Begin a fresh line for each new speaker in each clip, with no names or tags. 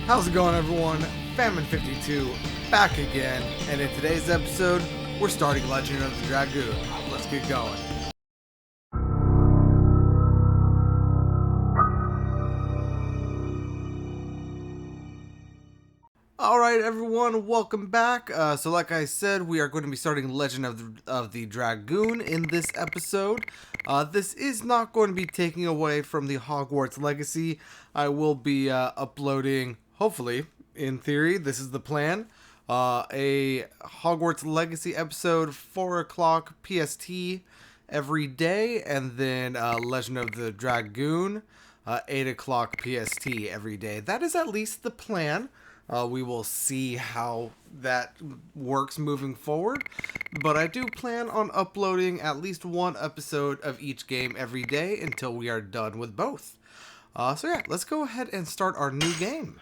How's it going, everyone? Famine52 back again, and in today's episode, we're starting Legend of the Dragoon. Let's get going. Alright, everyone, welcome back. So like I said, we are going to be starting Legend of the Dragoon in this episode. This is not going to be taking away from the Hogwarts Legacy. I will be uploading, hopefully, in theory, this is the plan, a Hogwarts Legacy episode, 4 o'clock PST every day, and then Legend of the Dragoon, 8 o'clock PST every day. That is at least the plan. We will see how that works moving forward, but I do plan on uploading at least one episode of each game every day until we are done with both. So yeah, let's go ahead and start our new game.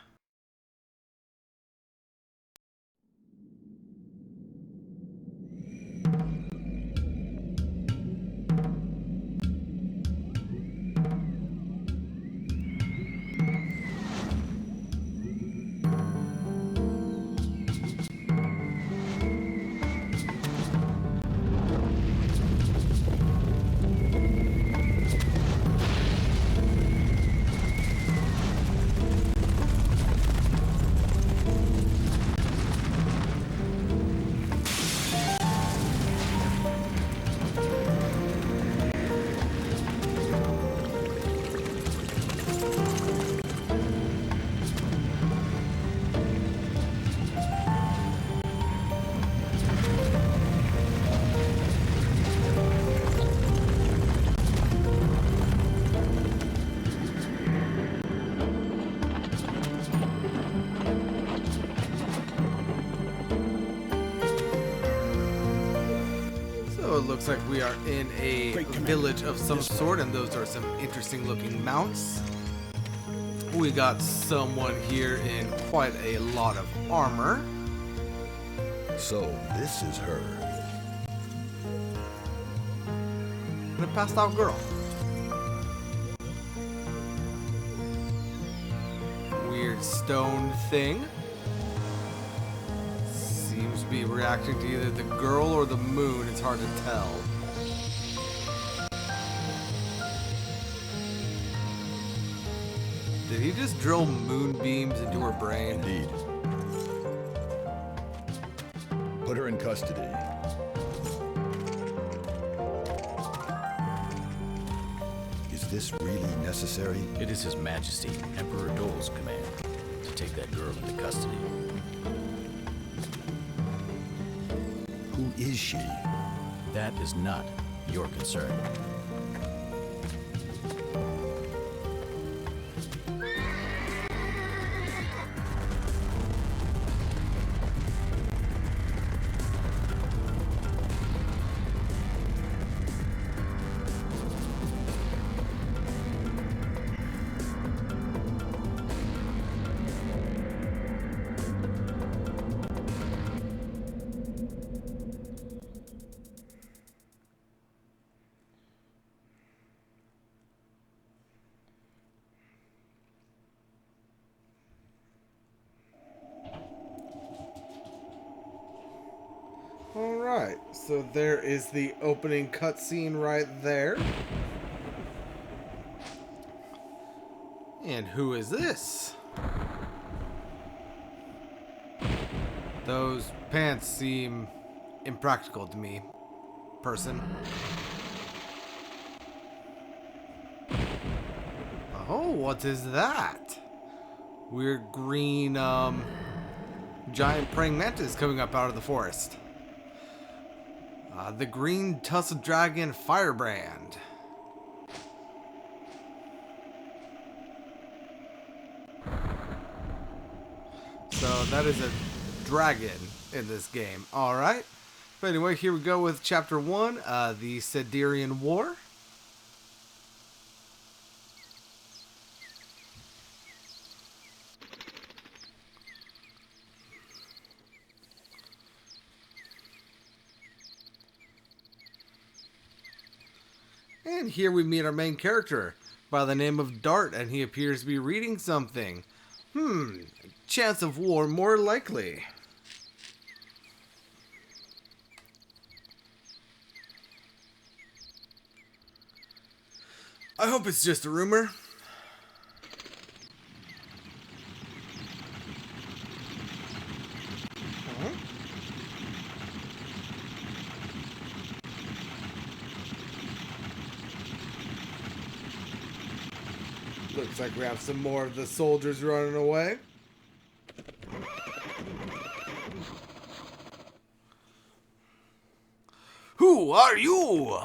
So it looks like we are in a village of some sort, and those are some interesting looking mounts. We got someone here in quite a lot of armor.
So this is her.
And a passed out girl. Weird stone thing. Seems to be reacting to either the girl or the moon. It's hard to tell. Did he just drill moonbeams into her brain?
Indeed. Put her in custody. Is this really necessary?
It is His Majesty, Emperor Dole's command to take that girl into custody.
Who is she?
That is not your concern.
Alright, so there is the opening cutscene right there. And who is this? Those pants seem impractical to me, person. Oh, what is that? Weird green, giant praying mantis coming up out of the forest. The green tussle dragon firebrand. So that is a dragon in this game. Alright. But anyway, here we go with Chapter 1, the Siderian War. And here we meet our main character by the name of Dart, and he appears to be reading something. Chance of war more likely. I hope it's just a rumor. Looks like we have some more of the soldiers running away. Who are you?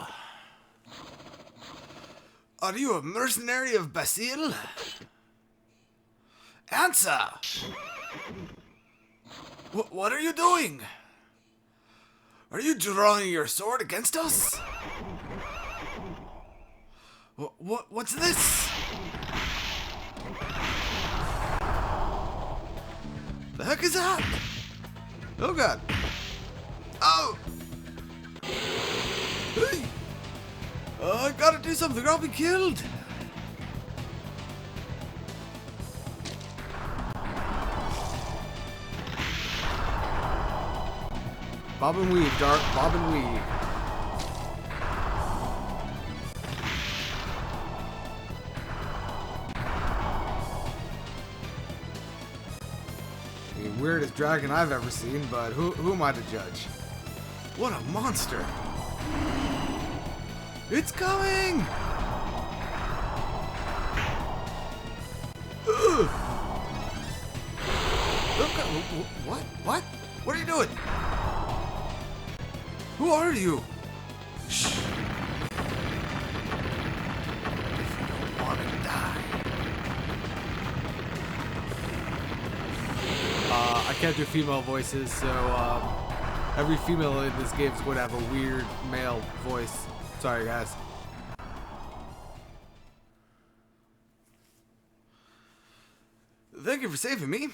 Are you a mercenary of Basil? Answer! What are you doing? Are you drawing your sword against us? What's this? The heck is that? Oh god. Oh! Hey! I gotta do something or I'll be killed! Bob and weave, Dark. Bob and weave. The weirdest dragon I've ever seen, but who am I to judge? What a monster! It's coming! Ugh. What? What? What are you doing? Who are you? Shh. If you don't want to die. I can't do female voices, so every female in this game is going to have a weird male voice. Sorry, guys. Thank you for saving me.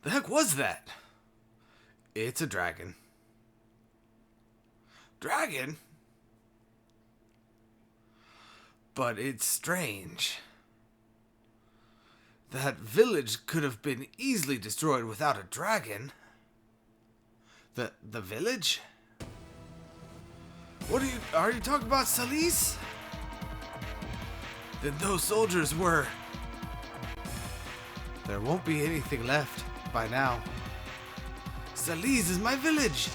The heck was that? It's a dragon. Dragon? But it's strange. That village could have been easily destroyed without a dragon. The village? What are you talking about, Salis? Then those soldiers were... There won't be anything left by now. Salis is my village.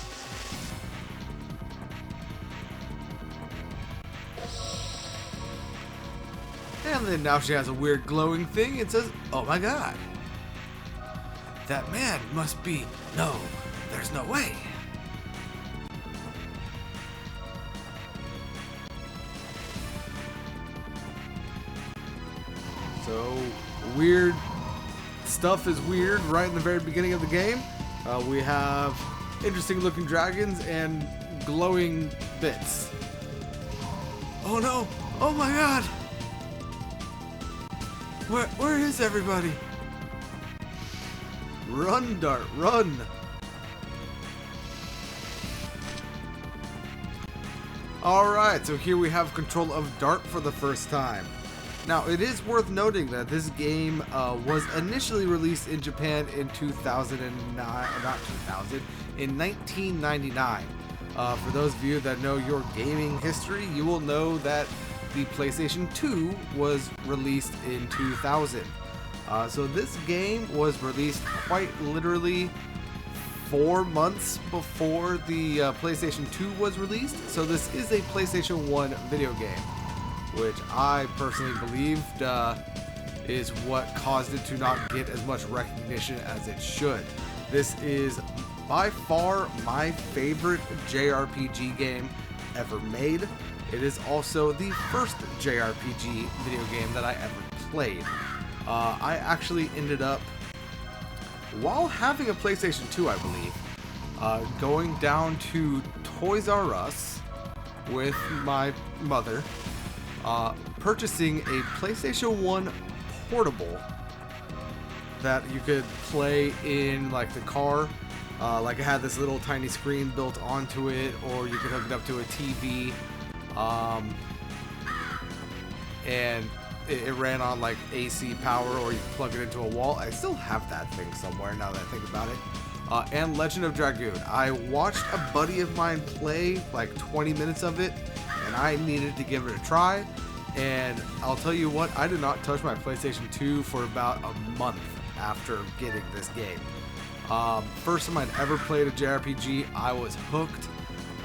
And then now she has a weird glowing thing. It says, oh my god. That man must be... No, there's no way. So, weird stuff is weird right in the very beginning of the game. We have interesting looking dragons and glowing bits. Oh no! Oh my god! Where is everybody? Run, Dart, run! Alright, so here we have control of Dart for the first time. Now, it is worth noting that this game was initially released in Japan in 1999. For those of you that know your gaming history, you will know that the PlayStation 2 was released in 2000. So this game was released quite literally 4 months before the PlayStation 2 was released. So this is a PlayStation 1 video game, which I personally believed is what caused it to not get as much recognition as it should. This is by far my favorite JRPG game ever made. It is also the first JRPG video game that I ever played. I actually ended up, while having a PlayStation 2, I believe, going down to Toys R Us with my mother, purchasing a PlayStation 1 portable that you could play in like the car. Like it had this little tiny screen built onto it, or you could hook it up to a TV. And it ran on like AC power, or you could plug it into a wall. I still have that thing somewhere now that I think about it. And Legend of Dragoon. I watched a buddy of mine play like 20 minutes of it, and I needed to give it a try. And I'll tell you what, I did not touch my PlayStation 2 for about a month after getting this game. First time I'd ever played a JRPG, I was hooked.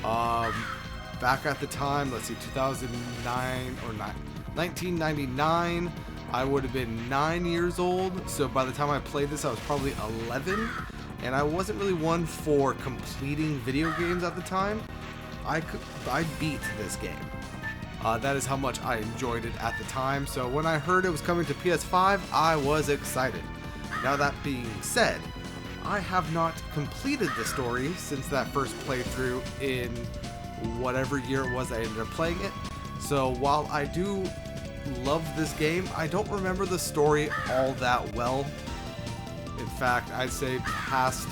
Back at the time, let's see, 2009 or 1999, I would have been 9 years old. So by the time I played this, I was probably 11. And I wasn't really one for completing video games at the time. I beat this game. That is how much I enjoyed it at the time. So when I heard it was coming to PS5, I was excited. Now that being said, I have not completed the story since that first playthrough in whatever year it was I ended up playing it. So while I do love this game, I don't remember the story all that well. In fact, I'd say past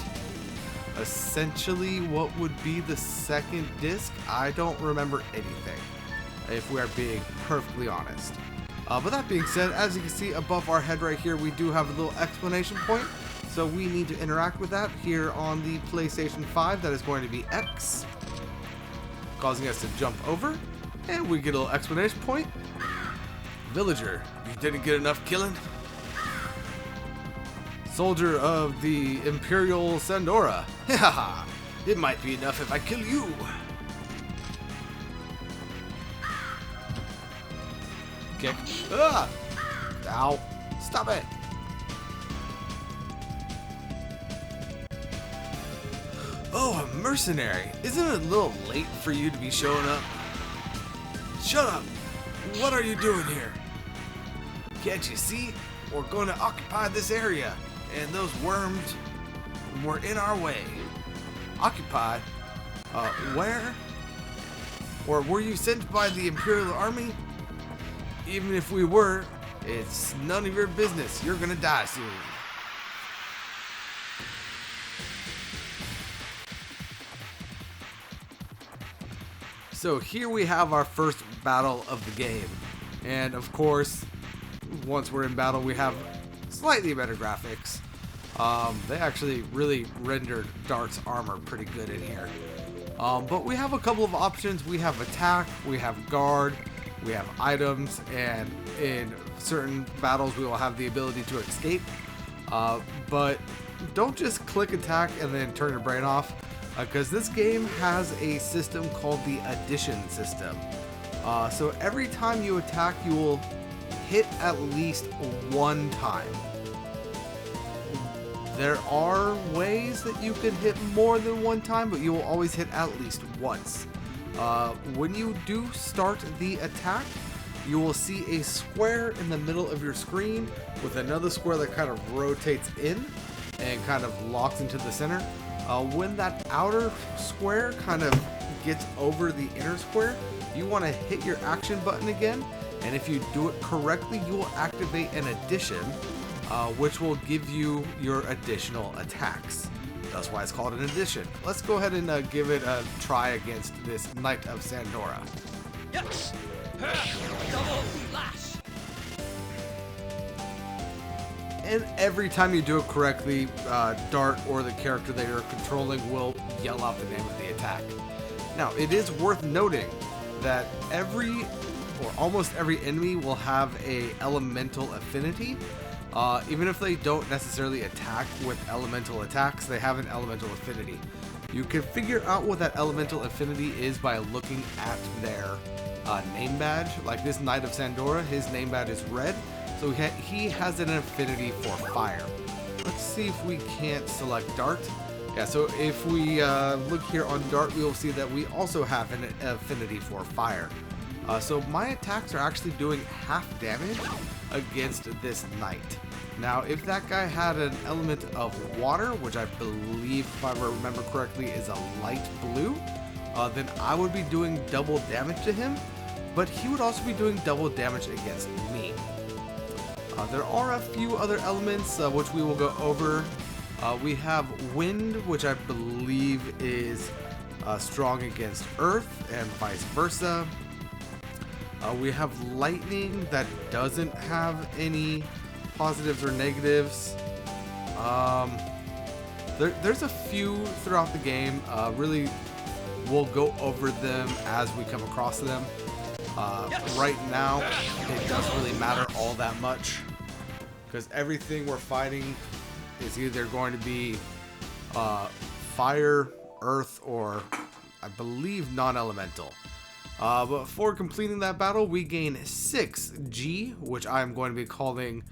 essentially what would be the second disc, I don't remember anything, if we are being perfectly honest. But that being said, as you can see above our head right here, we do have a little exclamation point. So we need to interact with that here on the PlayStation 5. That is going to be X, causing us to jump over. And we get a little exclamation point. Villager, you didn't get enough killing? Soldier of the Imperial Sandora. Haha, it might be enough if I kill you. Kick. Ah! Ow. Stop it. Oh, a mercenary. Isn't it a little late for you to be showing up? Shut up. What are you doing here? Can't you see? We're going to occupy this area, and those worms were in our way. Occupy? Where? Or were you sent by the Imperial Army? Even if we were, it's none of your business. You're gonna die soon. So here we have our first battle of the game. And of course, once we're in battle, we have slightly better graphics. They actually really rendered Dart's armor pretty good in here. But we have a couple of options. We have attack, we have guard, we have items, and in certain battles we will have the ability to escape. But don't just click attack and then turn your brain off, because this game has a system called the addition system. So every time you attack, you will hit at least one time. There are ways that you can hit more than one time, but you will always hit at least once. When you do start the attack, you will see a square in the middle of your screen with another square that kind of rotates in and kind of locks into the center. When that outer square kind of gets over the inner square, you want to hit your action button again, and if you do it correctly, you will activate an addition, which will give you your additional attacks. That's why it's called an addition. Let's go ahead and give it a try against this Knight of Sandora.
Yes! Double slash!
And every time you do it correctly, Dart or the character that you're controlling will yell out the name of the attack. Now, it is worth noting that every, or almost every enemy will have a elemental affinity. Even if they don't necessarily attack with elemental attacks, they have an elemental affinity. You can figure out what that elemental affinity is by looking at their name badge. Like this Knight of Sandora, his name badge is red, so he has an affinity for fire. Let's see if we can't select Dart. Yeah, so if we look here on Dart, we will see that we also have an affinity for fire. So my attacks are actually doing half damage against this knight. Now, if that guy had an element of water, which I believe, if I remember correctly, is a light blue, then I would be doing double damage to him, but he would also be doing double damage against me. There are a few other elements which we will go over. We have wind, which I believe is strong against earth, and vice versa. We have lightning that doesn't have any positives or negatives. There's a few throughout the game. Really, we'll go over them as we come across them. Right now, it doesn't really matter all that much because everything we're fighting is either going to be fire, earth, or I believe non-elemental. But for completing that battle, we gain 6 G, which I'm going to be calling,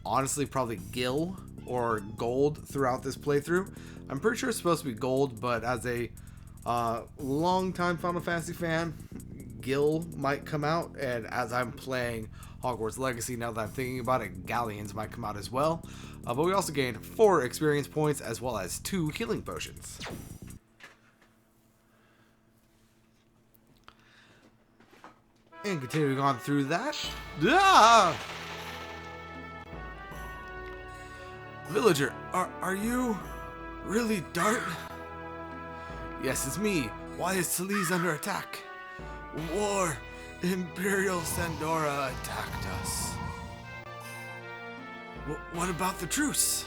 honestly, probably Gil or Gold throughout this playthrough. I'm pretty sure it's supposed to be Gold, but as a long-time Final Fantasy fan, Gil might come out, and as I'm playing Hogwarts Legacy, now that I'm thinking about it, Galleons might come out as well. But we also gained 4 experience points as well as 2 healing potions. And continuing on through that. Villager, are you really Dart? Yes, it's me. Why is Celise under attack? War! Imperial Sandora attacked us. What about the truce?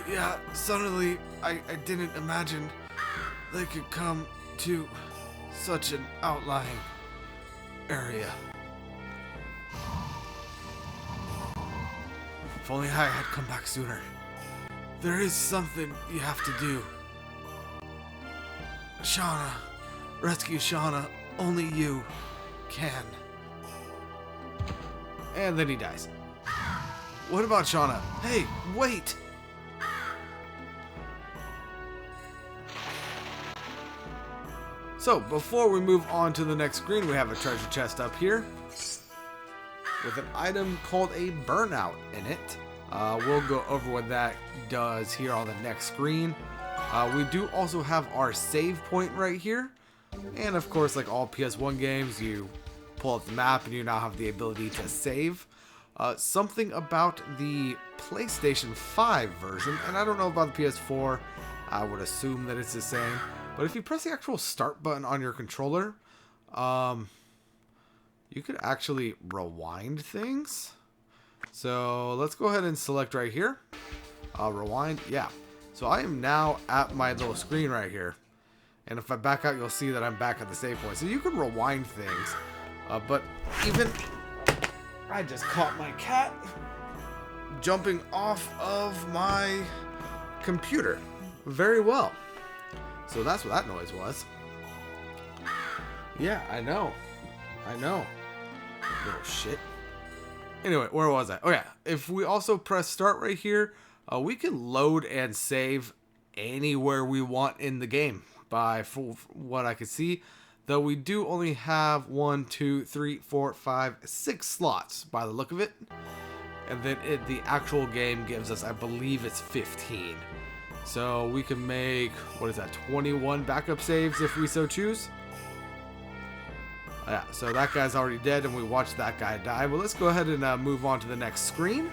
Yeah, suddenly I didn't imagine they could come to such an outlying area. If only I had come back sooner. There is something you have to do. Shauna. Rescue Shauna. Only you can. And then he dies. What about Shauna? Hey, wait! So, before we move on to the next screen, we have a treasure chest up here with an item called a burnout in it. We'll go over what that does here on the next screen. We do also have our save point right here. And of course, like all PS1 games, you pull up the map and you now have the ability to save. Something about the PlayStation 5 version, and I don't know about the PS4, I would assume that it's the same. But if you press the actual start button on your controller, you could actually rewind things. So let's go ahead and select right here. Rewind, yeah. So I am now at my little screen right here. And if I back out, you'll see that I'm back at the save point. So you can rewind things. But even... I just caught my cat jumping off of my computer. Very well. So that's what that noise was. Yeah, I know. Little shit. Anyway, where was I? Oh yeah, if we also press start right here, we can load and save anywhere we want in the game. By what I can see, though we do only have 1, 2, 3, 4, 5, 6 slots by the look of it. And then the actual game gives us, I believe it's 15. So we can make, what is that, 21 backup saves if we so choose. Yeah, so that guy's already dead and we watched that guy die. Well, let's go ahead and move on to the next screen.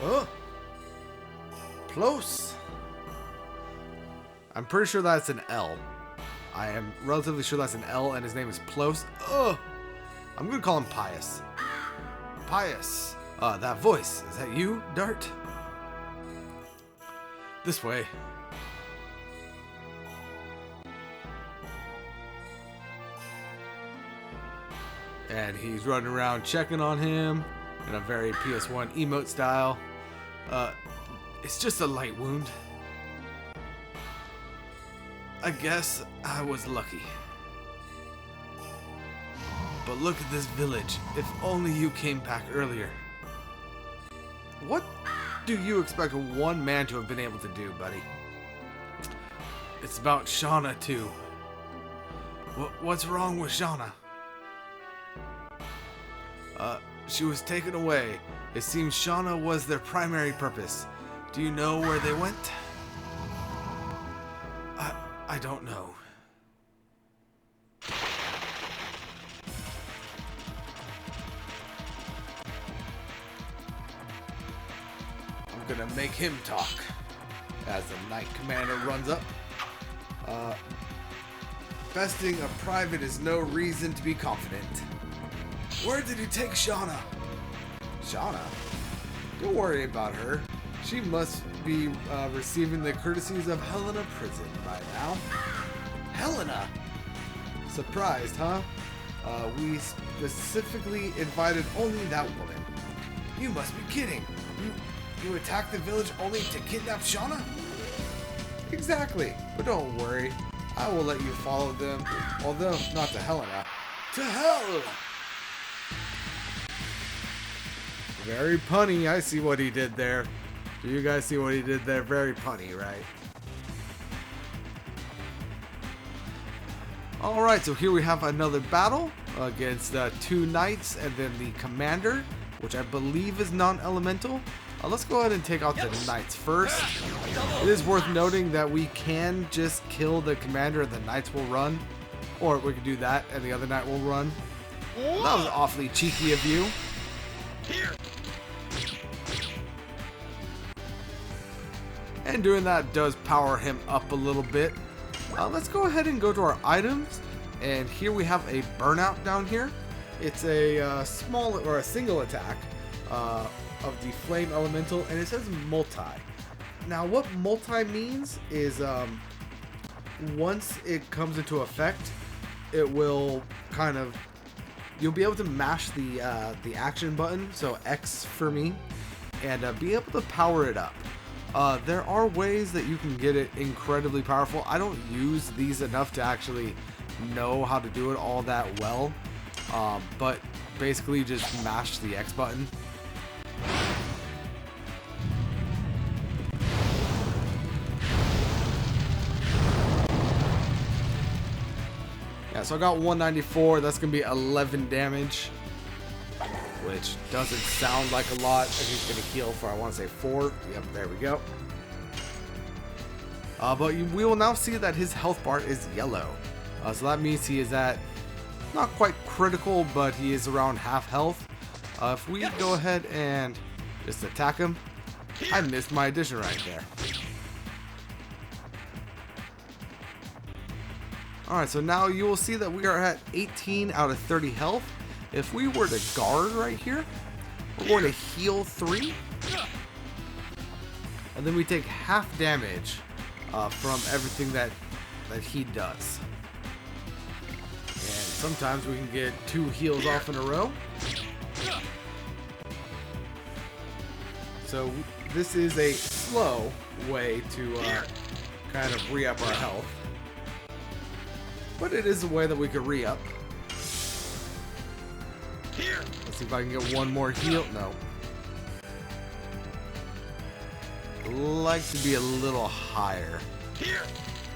Oh, close. I'm pretty sure that's an L. I am relatively sure that's an L and his name is Plos. Ugh. I'm gonna call him Pius. Pius. That voice. Is that you, Dart? This way. And he's running around checking on him in a very PS1 emote style. It's just a light wound. I guess I was lucky. But look at this village. If only you came back earlier. What do you expect one man to have been able to do, buddy? It's about Shauna, too. What's wrong with Shauna? She was taken away. It seems Shauna was their primary purpose. Do you know where they went? I don't know. I'm gonna make him talk. as the Knight Commander runs up. Besting a private is no reason to be confident. Where did you take Shauna? Shauna? Don't worry about her. She must be receiving the courtesies of Helena prison by now. Helena? Surprised, huh? We specifically invited only that woman. You must be kidding. You attacked the village only to kidnap Shauna? Exactly, but don't worry. I will let you follow them, although not to Helena. To hell! Very punny. I see what he did there. Do you guys see what he did there? Very punny, right? Alright, so here we have another battle against 2 knights and then the commander, which I believe is non-elemental. Let's go ahead and take out the knights first. It is worth noting that we can just kill the commander and the knights will run. Or we could do that and the other knight will run. That was awfully cheeky of you. And doing that does power him up a little bit. Let's go ahead and go to our items. And here we have a burnout down here. It's a small or a single attack of the flame elemental, and it says multi. Now what multi means is once it comes into effect, it will kind of, you'll be able to mash the action button, so X for me, and be able to power it up. There are ways that you can get it incredibly powerful. I don't use these enough to actually know how to do it all that well, but basically just mash the X button. Yeah, so I got 194. That's gonna be 11 damage, which doesn't sound like a lot. He's gonna heal for, I want to say 4. Yep, there we go. But we will now see that his health bar is yellow. So that means he is at not quite critical, but he is around half health. If we go ahead and just attack him, I missed my addition right there. Alright, so now you will see that we are at 18 out of 30 health. If we were to guard right here, we're going to heal 3. And then we take half damage from everything that he does. And sometimes we can get 2 heals off in a row. So this is a slow way to kind of re-up our health. But it is a way that we could re-up. Let's see if I can get one more heal. No. I'd like to be a little higher.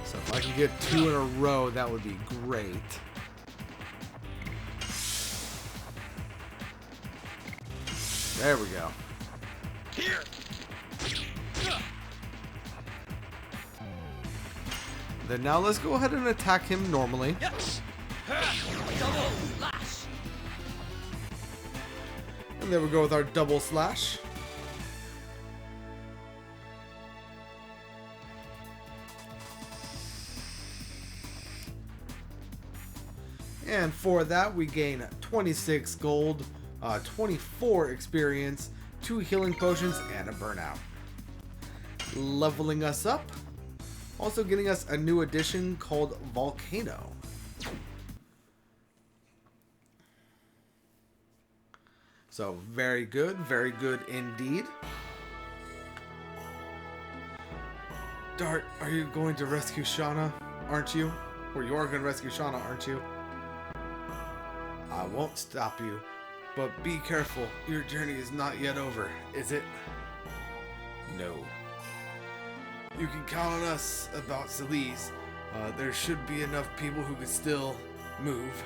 So if I can get 2 in a row, that would be great. There we go. Then now let's go ahead and attack him normally.
Double lash.
And there we go with our double slash. And for that we gain 26 gold, 24 experience, 2 healing potions, and a burnout. Leveling us up. Also getting us a new addition called Volcano. So very good indeed. Dart, are you going to rescue Shauna, aren't you? Or you are going to rescue Shauna, aren't you? I won't stop you, but be careful. Your journey is not yet over, is it? No. You can count on us about Celise. There should be enough people who can still move.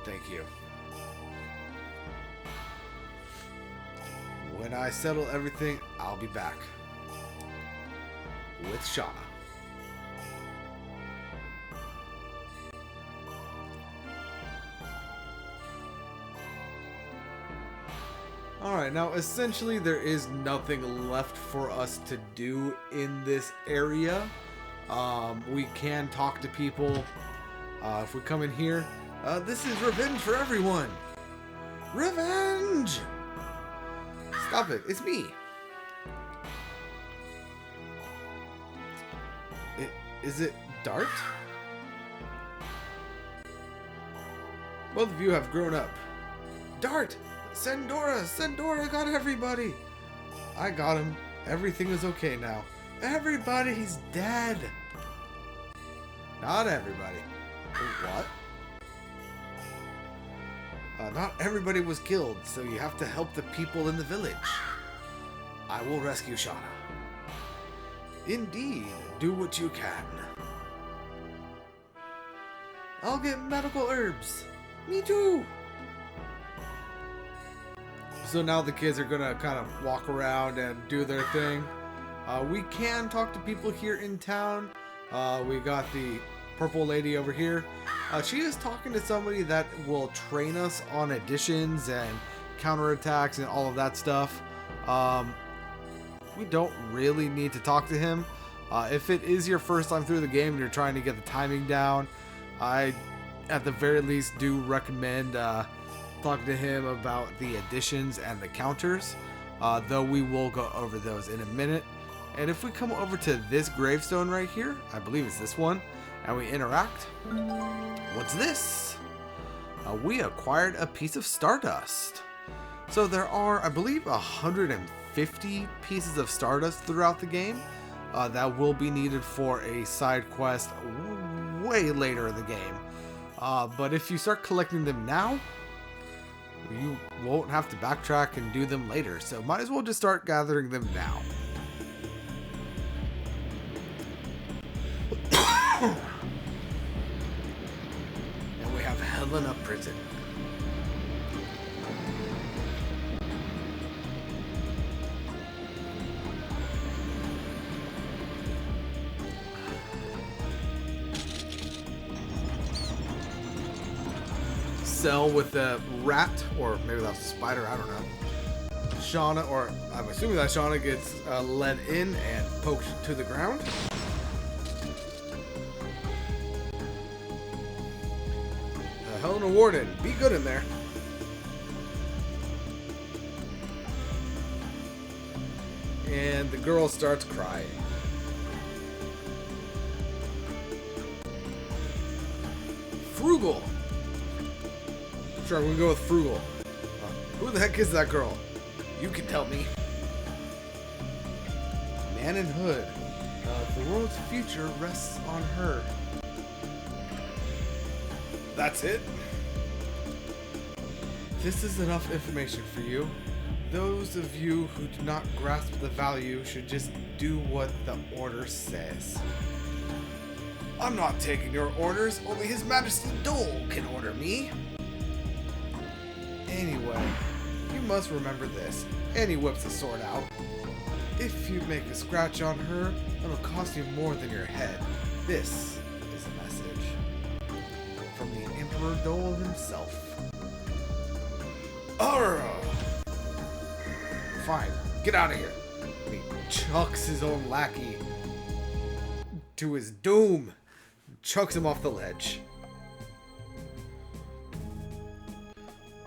Thank you. When I settle everything, I'll be back. With Shauna. Alright, now essentially there is nothing left for us to do in this area. We can talk to people. If we come in here, this is revenge for everyone. Revenge! Stop it, it's me. Is it Dart? Both of you have grown up. Dart! Sendora! Sendora got everybody! I got him. Everything is okay now. Everybody's dead! Not everybody. What? Not everybody was killed, so you have to help the people in the village. I will rescue Shauna. Indeed, do what you can. I'll get medical herbs. Me too! So now the kids are gonna kind of walk around and do their thing. We can talk to people here in town. We got the purple lady over here. She is talking to somebody that will train us on additions and counterattacks and all of that stuff. We don't really need to talk to him. If it is your first time through the game and you're trying to get the timing down, I, at the very least, do recommend talking to him about the additions and the counters, though we will go over those in a minute. And if we come over to this gravestone right here, I believe it's this one, and we interact, what's this? We acquired a piece of stardust. So there are, I believe, 150 pieces of stardust throughout the game that will be needed for a side quest way later in the game. But if you start collecting them now, you won't have to backtrack and do them later, so might as well just start gathering them now. And we have Helena Prison. Cell with a rat, or maybe that's a spider, I don't know. Shauna, or I'm assuming that Shauna gets led in and poked to the ground. Helena Warden, be good in there. And the girl starts crying. Frugal. Sure, I'm gonna go with Frugal. Who the heck is that girl? You can tell me. Man in Hood. The world's future rests on her. That's it? This is enough information for you. Those of you who do not grasp the value should just do what the order says. I'm not taking your orders, only His Majesty Dole can order me. Anyway, you must remember this. And he whips the sword out. If you make a scratch on her, it'll cost you more than your head. This is a message from the Emperor Dole himself. Arrgh! Fine, get out of here. And he chucks his own lackey to his doom. Chucks him off the ledge.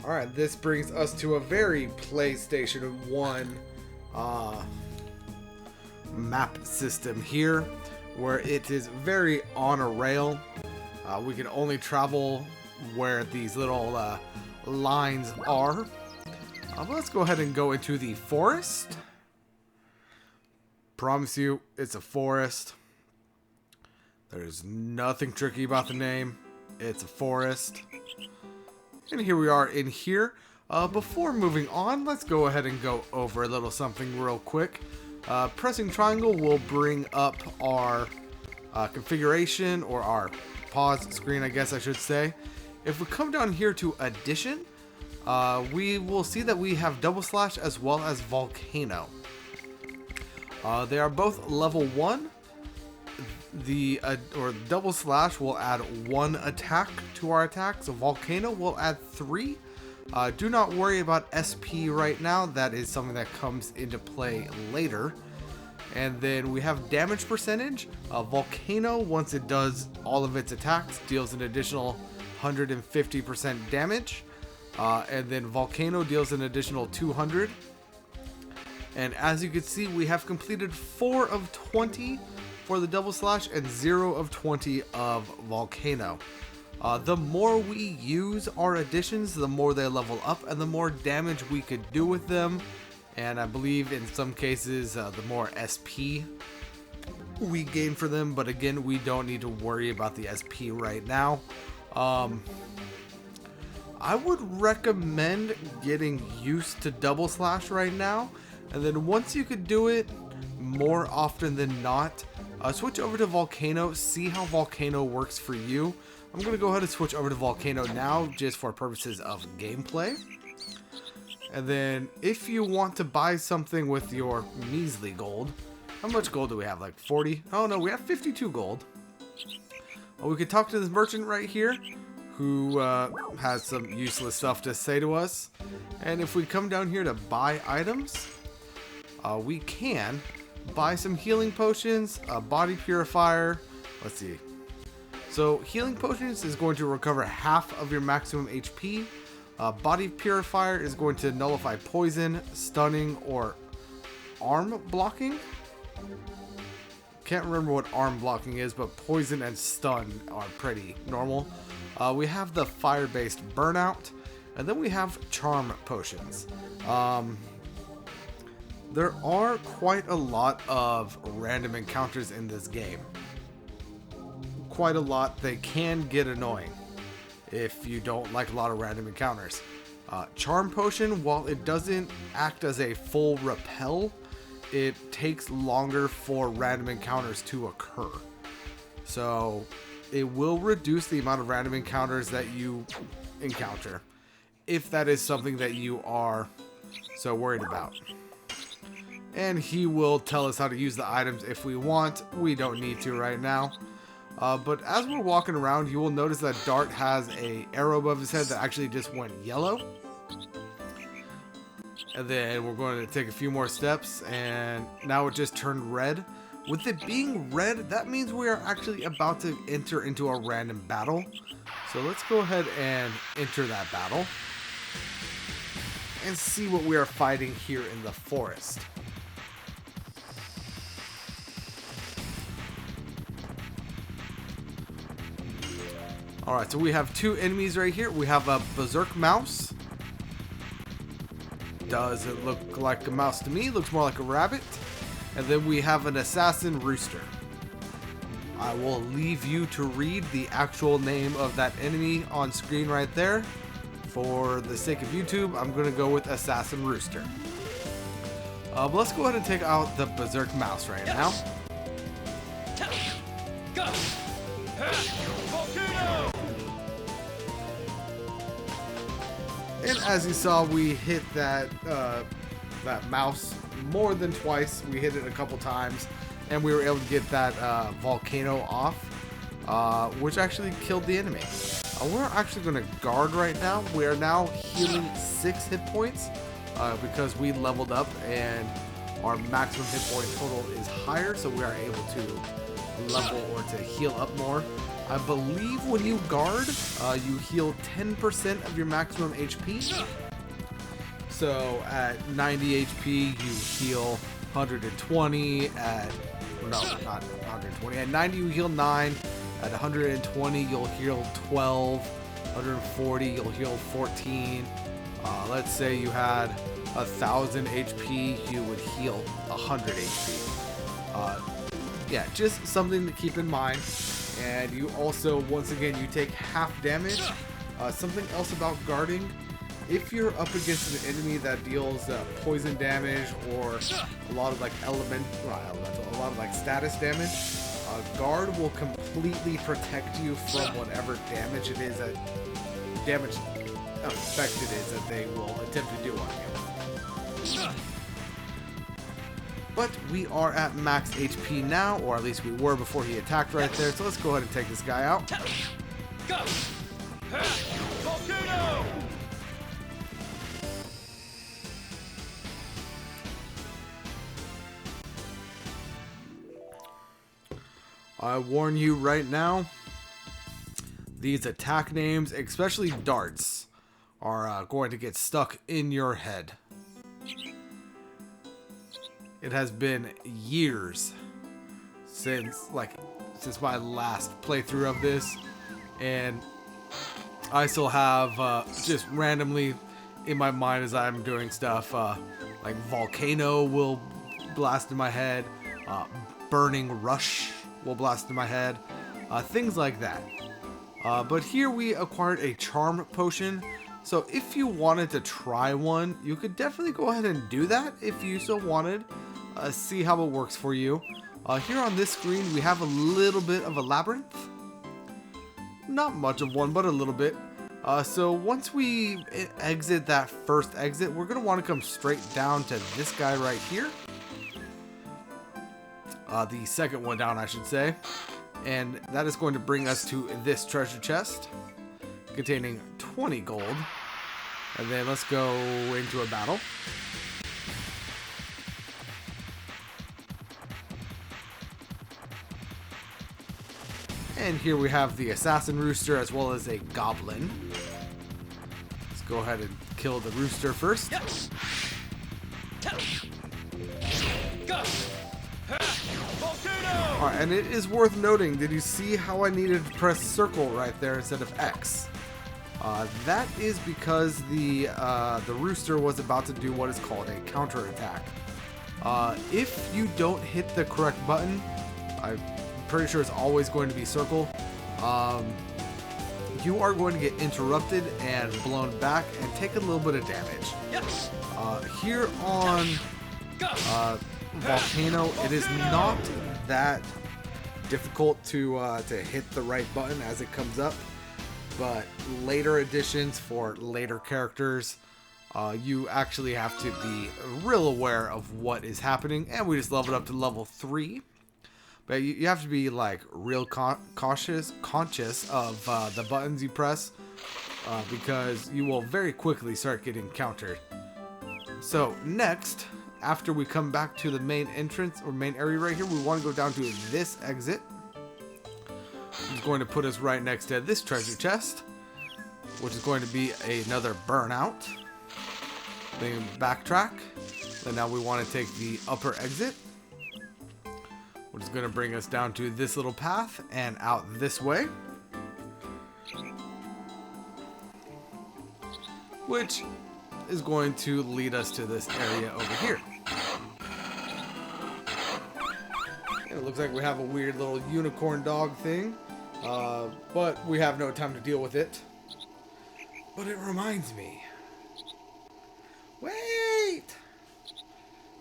Alright, this brings us to a very PlayStation 1 map system here, where it is very on a rail. We can only travel where these little lines are. But let's go ahead and go into the forest. Promise you, it's a forest. There's nothing tricky about the name. It's a forest. And here we are in here. Before moving on, let's go ahead and go over a little something real quick. Pressing triangle will bring up our configuration, or our pause screen, I guess I should say. If we come down here to addition, we will see that we have double slash as well as volcano. They are both level 1. The double slash will add 1 attack to our attack, so volcano will add 3. Do not worry about SP right now. That is something that comes into play later. And then we have damage percentage. Volcano, once it does all of its attacks, deals an additional 150% damage. And then Volcano deals an additional 200. And as you can see, we have completed 4 of 20 for the double slash and 0 of 20 of Volcano. The more we use our additions, the more they level up and the more damage we could do with them. And I believe in some cases, the more SP we gain for them. But again, we don't need to worry about the SP right now. I would recommend getting used to double slash right now. And then once you could do it more often than not, switch over to Volcano, see how Volcano works for you. I'm going to go ahead and switch over to Volcano now just for purposes of gameplay. And then if you want to buy something with your measly gold, how much gold do we have? Like 40? Oh no, we have 52 gold. Well, we could talk to this merchant right here who has some useless stuff to say to us. And if we come down here to buy items, we can buy some healing potions, a body purifier. Let's see. So healing potions is going to recover half of your maximum HP. Body purifier is going to nullify poison, stunning, or arm blocking. Can't remember what arm blocking is, but poison and stun are pretty normal. We have the fire-based burnout, and then we have charm potions. There are quite a lot of random encounters in this game. Quite a lot. They can get annoying if you don't like a lot of random encounters. Charm potion, while it doesn't act as a full repel, it takes longer for random encounters to occur. So it will reduce the amount of random encounters that you encounter, if that is something that you are so worried about. And he will tell us how to use the items if we want. We don't need to right now. But as we're walking around, you will notice that Dart has an arrow above his head that actually just went yellow. And then we're going to take a few more steps, and now it just turned red. With it being red, that means we are actually about to enter into a random battle. So let's go ahead and enter that battle and see what we are fighting here in the forest. Alright, so we have 2 enemies right here. We have a berserk mouse. Doesn't look like a mouse to me. Looks more like a rabbit. And then we have an assassin rooster. I will leave you to read the actual name of that enemy on screen right there. For the sake of YouTube, I'm going to go with assassin rooster. But let's go ahead and take out the berserk mouse right now.
Go! Volcano!
And as you saw, we hit that that mouse more than twice. We hit it a couple times, and we were able to get that volcano off, which actually killed the enemy. We're actually going to guard right now. We are now healing 6 hit points because we leveled up, and our maximum hit point total is higher, so we are able to level or to heal up more. I believe when you guard, you heal 10% of your maximum HP. So at 90 HP, you heal 120. No, not 120. At 90, you heal 9. At 120, you'll heal 12. 140, you'll heal 14. Let's say you had 1,000 HP, you would heal 100 HP. Yeah, just something to keep in mind. And you also, once again, you take half damage. Something else about guarding, if you're up against an enemy that deals poison damage or a lot of like a lot of like status damage, guard will completely protect you from whatever damage it is that effect it is that they will attempt to do on you. But we are at max HP now, or at least we were before he attacked right there. So let's go ahead and take this guy out.
Go! Volcano!
I warn you right now, these attack names, especially darts, are going to get stuck in your head. It has been years since my last playthrough of this, and I still have just randomly in my mind as I'm doing stuff, like Volcano will blast in my head, Burning Rush will blast in my head, things like that. But here we acquired a charm potion, so if you wanted to try one, you could definitely go ahead and do that if you so wanted. See how it works for you. Here on this screen we have a little bit of a labyrinth. Not much of one, but a little bit. So once we exit that first exit, we're going to want to come straight down to this guy right here. The second one down, I should say. And that is going to bring us to this treasure chest containing 20 gold. And then let's go into a battle. And here we have the assassin rooster as well as a goblin. Let's go ahead and kill the rooster first. Alright, and it is worth noting, did you see how I needed to press circle right there instead of X? That is because the rooster was about to do what is called a counterattack. If you don't hit the correct button, I'm pretty sure it's always going to be circle, you are going to get interrupted and blown back and take a little bit of damage. Here on Volcano, it is not that difficult to hit the right button as it comes up, but later editions for later characters, you actually have to be real aware of what is happening, and we just leveled up to level 3. But you have to be like real conscious of the buttons you press, because you will very quickly start getting countered. So next, after we come back to the main entrance or main area right here, we want to go down to this exit. It's going to put us right next to this treasure chest, which is going to be another burnout. Then backtrack. And now we want to take the upper exit, which is going to bring us down to this little path and out this way, which is going to lead us to this area over here. And it looks like we have a weird little unicorn dog thing, but we have no time to deal with it. But it reminds me. Wait!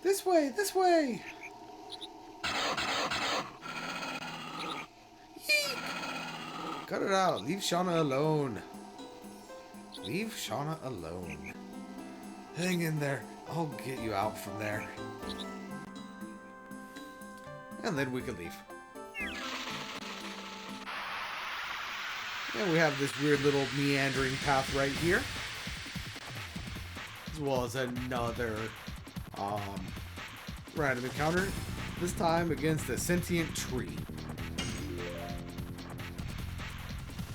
This way, this way! Yeek. Cut it out. Leave Shauna alone. Leave Shauna alone. Hang in there. I'll get you out from there. And then we can leave. And we have this weird little meandering path right here, as well as another random encounter, this time against a sentient tree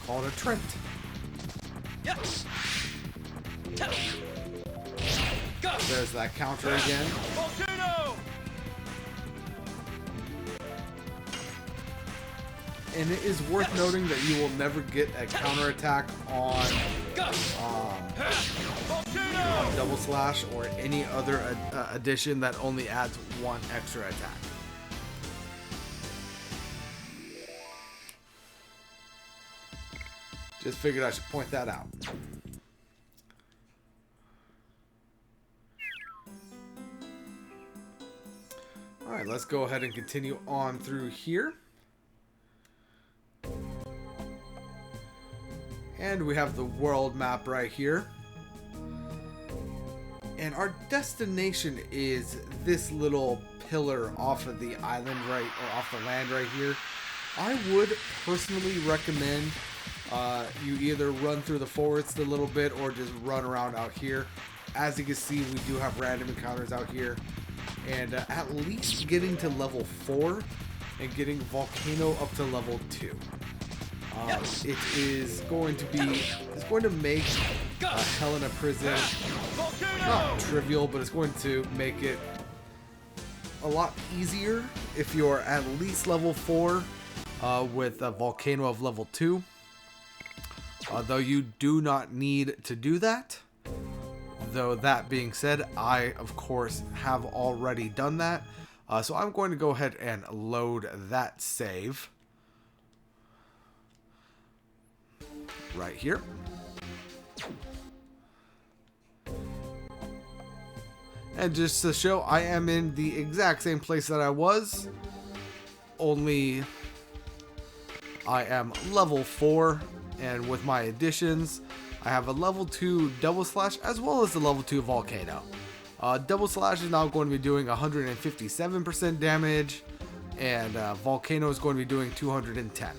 called a Trent.
Yes.
There's that counter again.
Volcano.
And it is worth noting that you will never get a counterattack on Double Slash or any other addition that only adds one extra attack. Just figured I should point that out. Alright, let's go ahead and continue on through here. And we have the world map right here. And our destination is this little pillar off of the island right, or off the land right here. I would personally recommend you either run through the forest a little bit or just run around out here. As you can see, we do have random encounters out here. And at least getting to level 4 and getting Volcano up to level 2. It is going to be, it's going to make Helena Prison not trivial, but it's going to make it a lot easier if you're at least level 4 with a Volcano of level 2. Though you do not need to do that. Though that being said, I of course have already done that. So I'm going to go ahead and load that save right here. And just to show, I am in the exact same place that I was, only I am level 4, and with my additions, I have a level 2 Double Slash as well as the level 2 Volcano. Double Slash is now going to be doing 157% damage, and Volcano is going to be doing 210.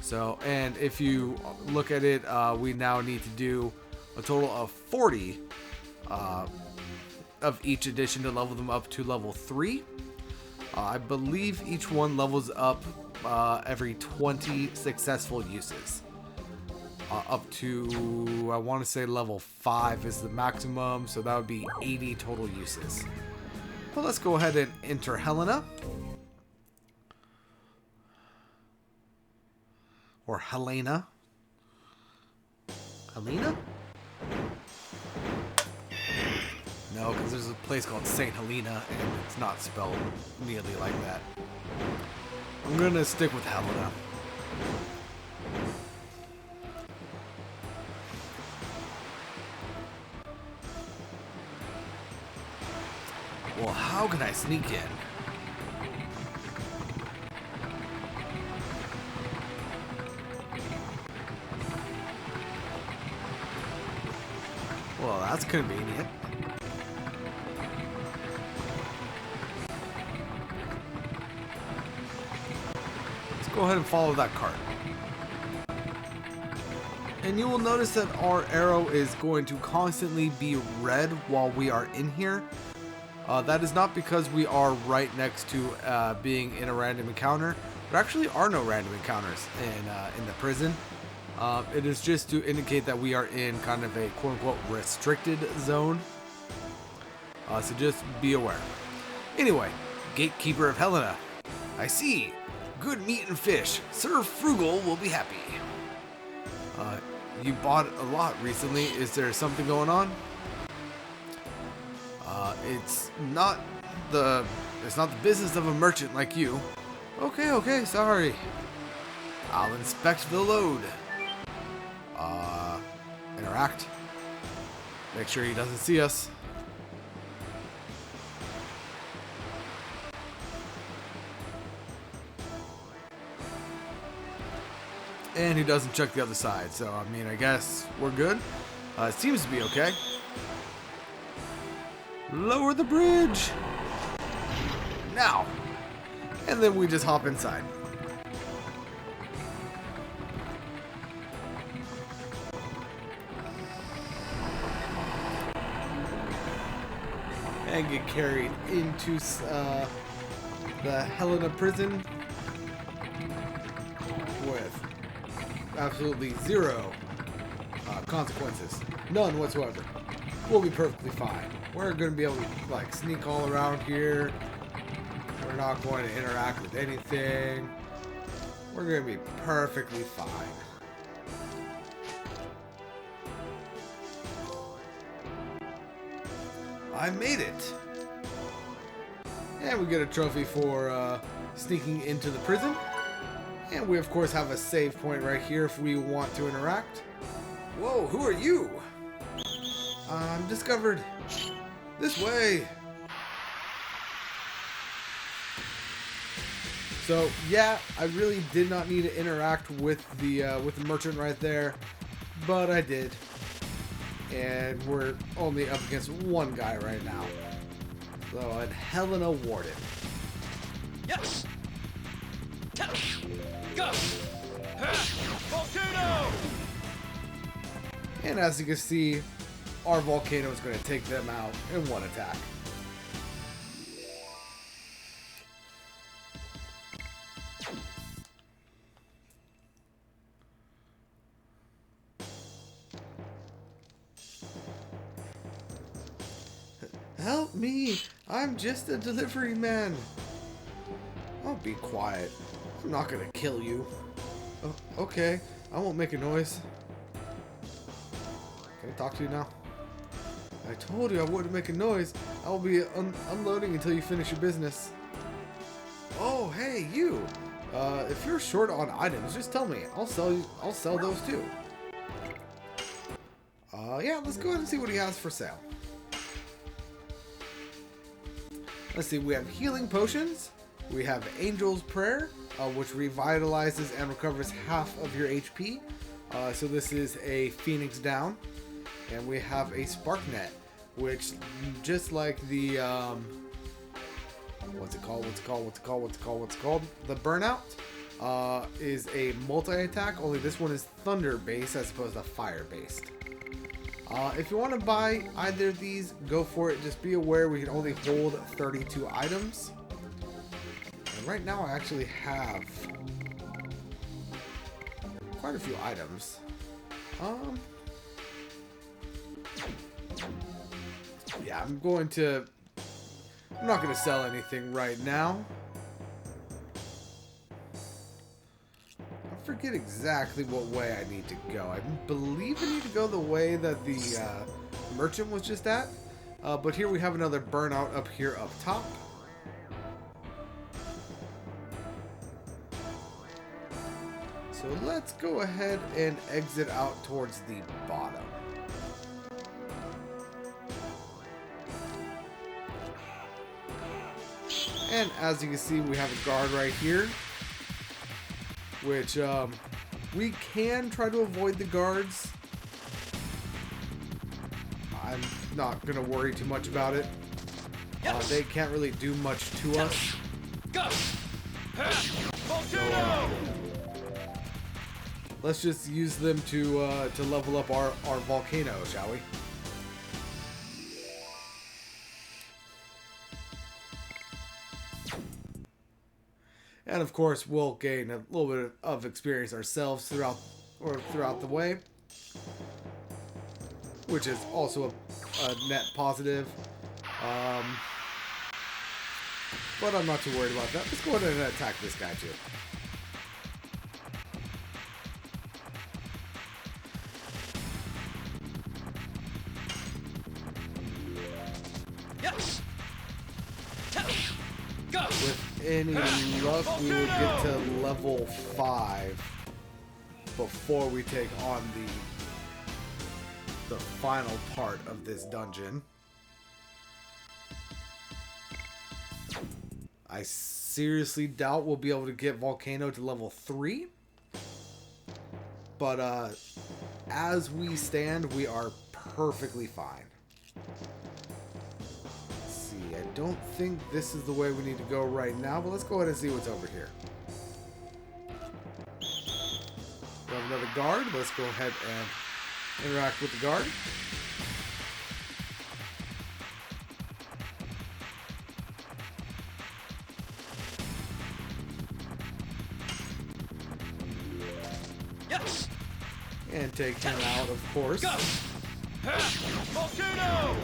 So, and if you look at it, we now need to do a total of 40 of each addition to level them up to level 3. I believe each one levels up every 20 successful uses. Up to, I want to say level 5 is the maximum, so that would be 80 total uses. Well, let's go ahead and enter Helena. Or Helena. Helena? No, because there's a place called St. Helena, and it's not spelled nearly like that. I'm going to stick with Helena. Well, how can I sneak in? Well, that's convenient. Let's go ahead and follow that cart. And you will notice that our arrow is going to constantly be red while we are in here. That is not because we are right next to being in a random encounter. There actually are no random encounters in the prison. It is just to indicate that we are in kind of a quote-unquote restricted zone. So just be aware. Anyway, Gatekeeper of Helena. I see. Good meat and fish. Sir Frugal will be happy. You bought a lot recently. Is there something going on? It's not the business of a merchant like you. Okay, sorry. I'll inspect the load. Interact. Make sure he doesn't see us. And he doesn't check the other side, so I mean, I guess we're good. It seems to be okay. Lower the bridge! Now! And then we just hop inside. And get carried into the Helena prison with absolutely zero consequences. None whatsoever. We'll be perfectly fine. We're going to be able to like sneak all around here. We're not going to interact with anything. We're going to be perfectly fine. I made it. And we get a trophy for sneaking into the prison. And we of course have a save point right here if we want to interact. Whoa, who are you? I'm discovered. This way. So yeah, I really did not need to interact with the merchant right there, but I did. And we're only up against one guy right now. So, and Helena Warden.
Yes. Go. Volcano.
And as you can see, our volcano is going to take them out in one attack. Help me! I'm just a delivery man. Oh, be quiet. I'm not gonna kill you. Oh, okay, I won't make a noise. Can I talk to you now? I told you I wouldn't make a noise. I will be unloading until you finish your business. Oh, hey, you! If you're short on items, just tell me. I'll sell those too. Yeah, let's go ahead and see what he has for sale. Let's see, we have healing potions. We have Angel's Prayer, which revitalizes and recovers half of your HP. So this is a Phoenix Down. And we have a Spark Net, which, just like the, what's it called? The Burnout, is a multi-attack, only this one is thunder-based as opposed to fire-based. If you want to buy either of these, go for it. Just be aware we can only hold 32 items. And right now I actually have quite a few items. Yeah, I'm not going to sell anything right now. I forget exactly what way I need to go. I believe I need to go the way that the merchant was just at. But here we have another burnout up here up top. So let's go ahead and exit out towards the bottom. And as you can see, we have a guard right here, which we can try to avoid the guards. I'm not going to worry too much about it. They can't really do much to us.
Go!
So, let's just use them to level up our volcano, shall we? And of course, we'll gain a little bit of experience ourselves throughout the way, which is also a net positive. But I'm not too worried about that. Let's go ahead and attack this guy too.
Yes! Go!
With any luck, we will get to level 5 before we take on the final part of this dungeon. I seriously doubt we'll be able to get Volcano to level 3. But as we stand, we are perfectly fine. I don't think this is the way we need to go right now, but let's go ahead and see what's over here. We have another guard. Let's go ahead and interact with the guard.
Yes!
And take him out, of course.
Go! Volcano!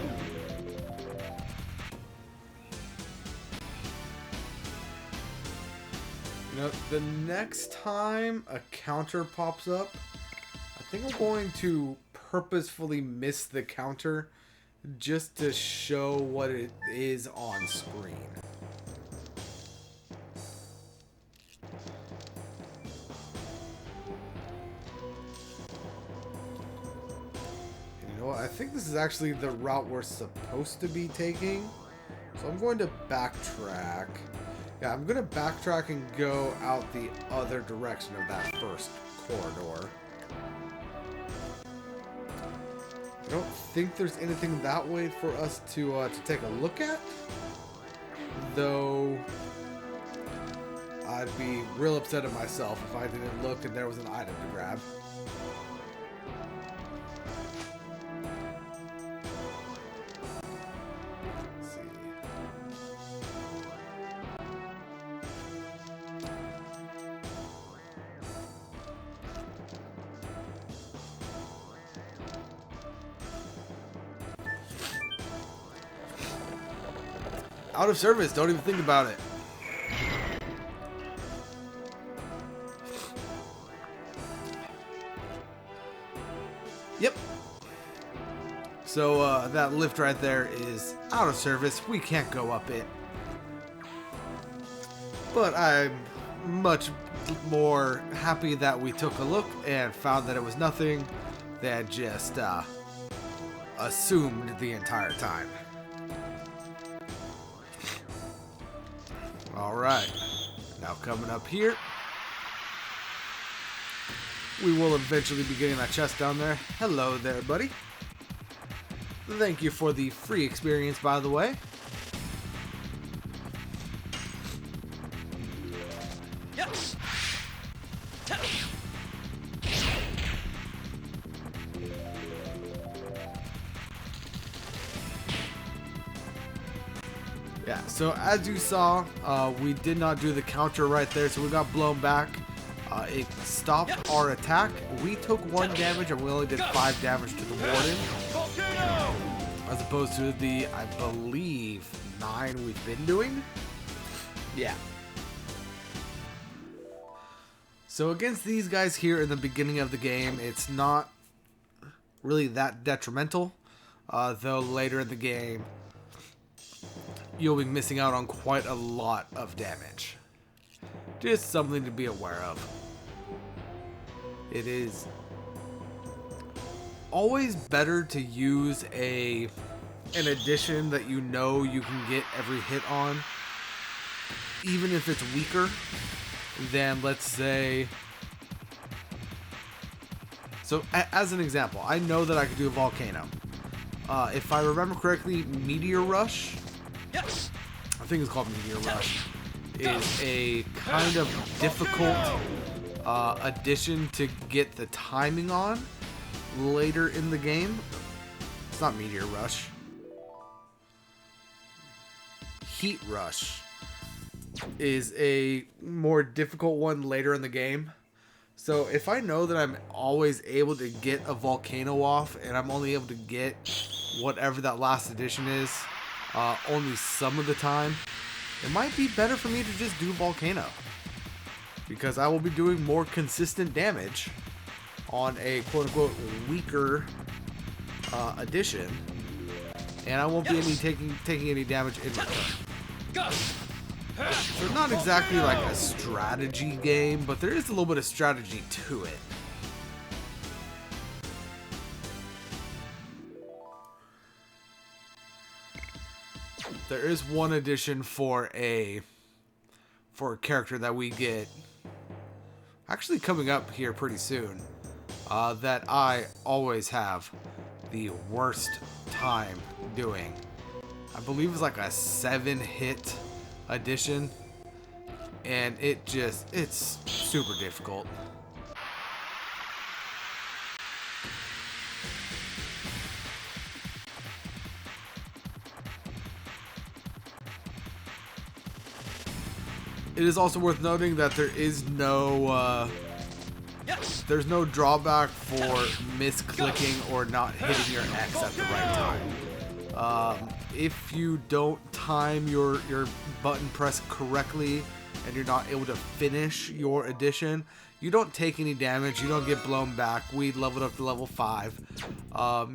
You know, the next time a counter pops up, I think I'm going to purposefully miss the counter just to show what it is on screen. And you know what? I think this is actually the route we're supposed to be taking. So I'm going to backtrack. Yeah, I'm going to backtrack and go out the other direction of that first corridor. I don't think there's anything that way for us to take a look at. Though, I'd be real upset at myself if I didn't look and there was an item to grab. Out of service. Don't even think about it. Yep. So that lift right there is out of service. We can't go up it. But I'm much more happy that we took a look and found that it was nothing than just assumed the entire time. Alright. Now coming up here. We will eventually be getting that chest down there. Hello there, buddy. Thank you for the free experience, by the way.
Yes.
Yeah, so as you saw, we did not do the counter right there, so we got blown back. It stopped our attack. We took 1 damage and we only did 5 damage to the warden.
Volcano.
As opposed to the, I believe, 9 we've been doing. Yeah. So against these guys here in the beginning of the game, it's not really that detrimental. Though later in the game, you'll be missing out on quite a lot of damage. Just something to be aware of. It is always better to use an addition that you know you can get every hit on, even if it's weaker than, let's say, so as an example, I know that I could do a volcano. If I remember correctly, Meteor Rush,
Yes.
I think it's called Meteor Rush, is a kind of difficult addition to get the timing on later in the game. It's not Meteor Rush. Heat Rush is a more difficult one later in the game. So if I know that I'm always able to get a volcano off and I'm only able to get whatever that last edition is only some of the time, it might be better for me to just do volcano, because I will be doing more consistent damage on a quote-unquote weaker edition, and I won't be taking any damage in return.
Go.
So not exactly like a strategy game, but there is a little bit of strategy to it. There is one addition for a character that we get actually coming up here pretty soon, that I always have the worst time doing. I believe it's like a 7-hit addition, and it's super difficult. It is also worth noting that there is no
Yes.
there's no drawback for misclicking or not hitting your X at the right time. If you don't time your button press correctly and you're not able to finish your addition, you don't take any damage, you don't get blown back. We leveled up to level 5.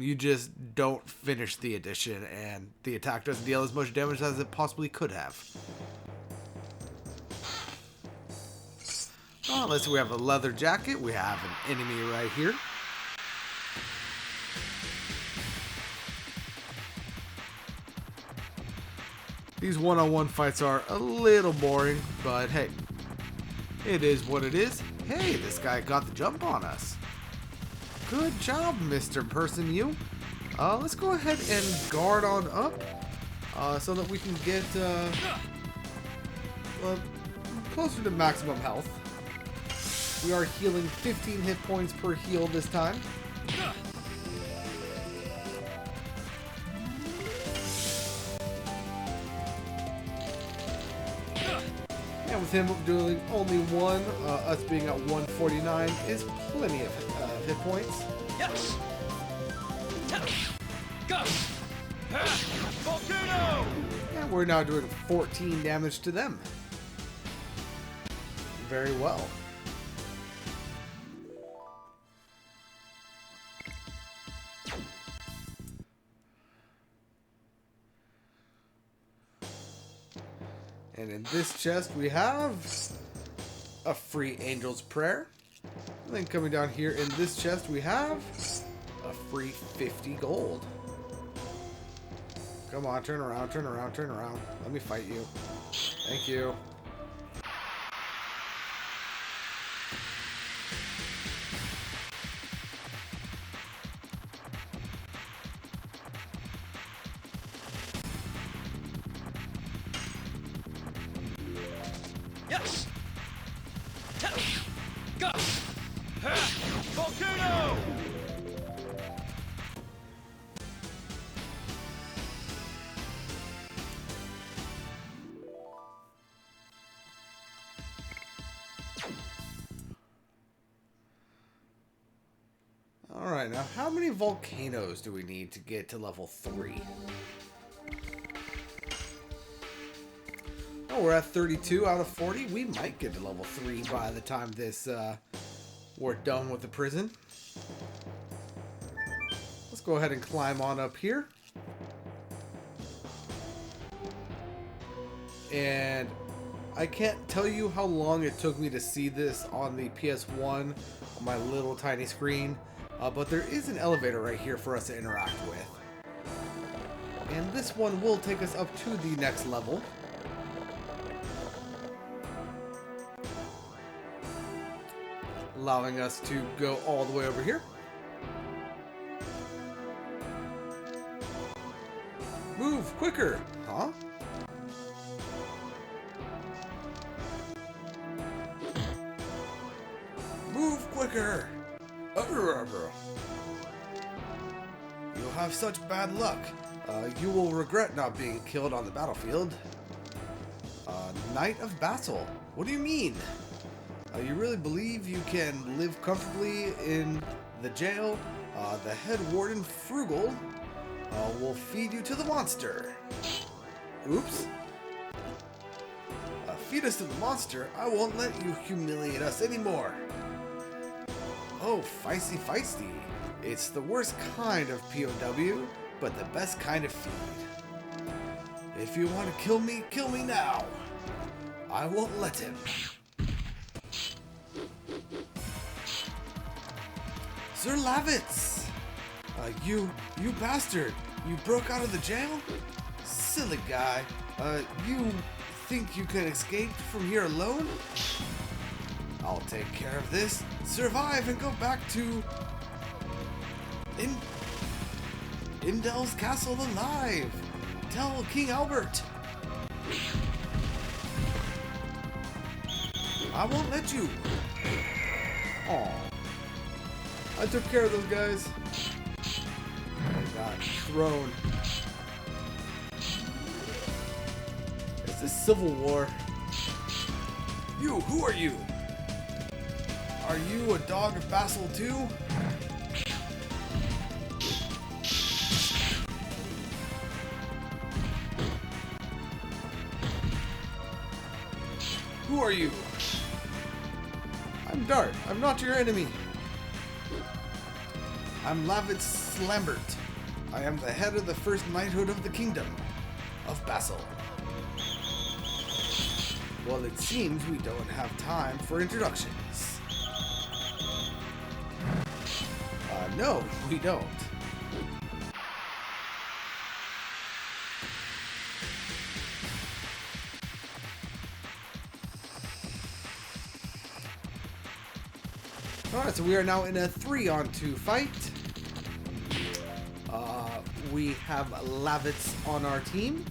You just don't finish the addition, and the attack doesn't deal as much damage as it possibly could have. Let's see, we have a leather jacket. We have an enemy right here. These one-on-one fights are a little boring, but hey, it is what it is. Hey, this guy got the jump on us. Good job, Mr. Person, you. Let's go ahead and guard on up, so that we can get closer to maximum health. We are healing 15 hit points per heal this time. And with him doing only 1, us being at 149 is plenty of hit points.
Yes. Go. Volcano.
And we're now doing 14 damage to them. Very well. And in this chest we have a free Angel's Prayer. And then coming down here in this chest we have a free 50 gold. Come on, turn around, turn around, turn around. Let me fight you. Thank you.
Yes! Go! Volcano!
Alright, now how many volcanoes do we need to get to level 3? Oh, we're at 32 out of 40. We might get to level 3 by the time this, we're done with the prison. Let's go ahead and climb on up here. And I can't tell you how long it took me to see this on the PS1 on my little tiny screen. But there is an elevator right here for us to interact with. And this one will take us up to the next level. Allowing us to go all the way over here. Move quicker, huh? Move quicker. You have such bad luck. You will regret not being killed on the battlefield. Knight of Basel. What do you mean? You really believe you can live comfortably in the jail? The head warden, Frugal, will feed you to the monster. Oops. Feed us to the monster? I won't let you humiliate us anymore. Oh, feisty, feisty. It's the worst kind of POW, but the best kind of feed. If you want to kill me now. I won't let him. Sir Lavitz! You bastard! You broke out of the jail? Silly guy. You think you can escape from here alone? I'll take care of this. Survive and go back to Indel's castle alive. Tell King Albert. I won't let you. Aw. I took care of those guys. I got thrown. It's a civil war. You, who are you? Are you a dog of Basel too? Who are you? I'm Dart. I'm not your enemy. I'm Lavitz Lambert. I am the head of the first knighthood of the kingdom of Basel. Well, it seems we don't have time for introductions. No, we don't. Alright, so we are now in a 3-on-2 fight. We have Lavitz on our team.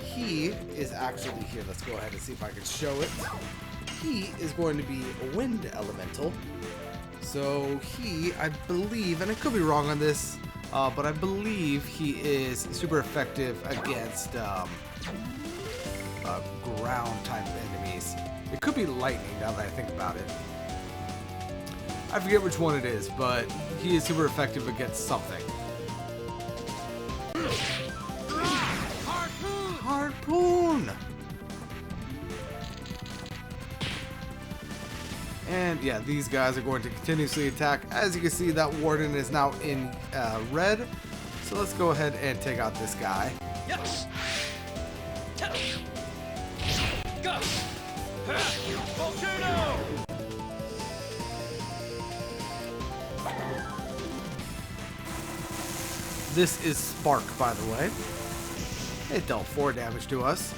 He is actually here. Let's go ahead and see if I can show it. He is going to be a wind elemental. So he, I believe, and I could be wrong on this, but I believe he is super effective against ground type enemies. It could be lightning now that I think about it. I forget which one it is, but he is super effective against something. And yeah, these guys are going to continuously attack. As you can see, that warden is now in red. So let's go ahead and take out this guy.
Yes. Go. Volcano.
This is Spark, by the way. It dealt 4 damage to us.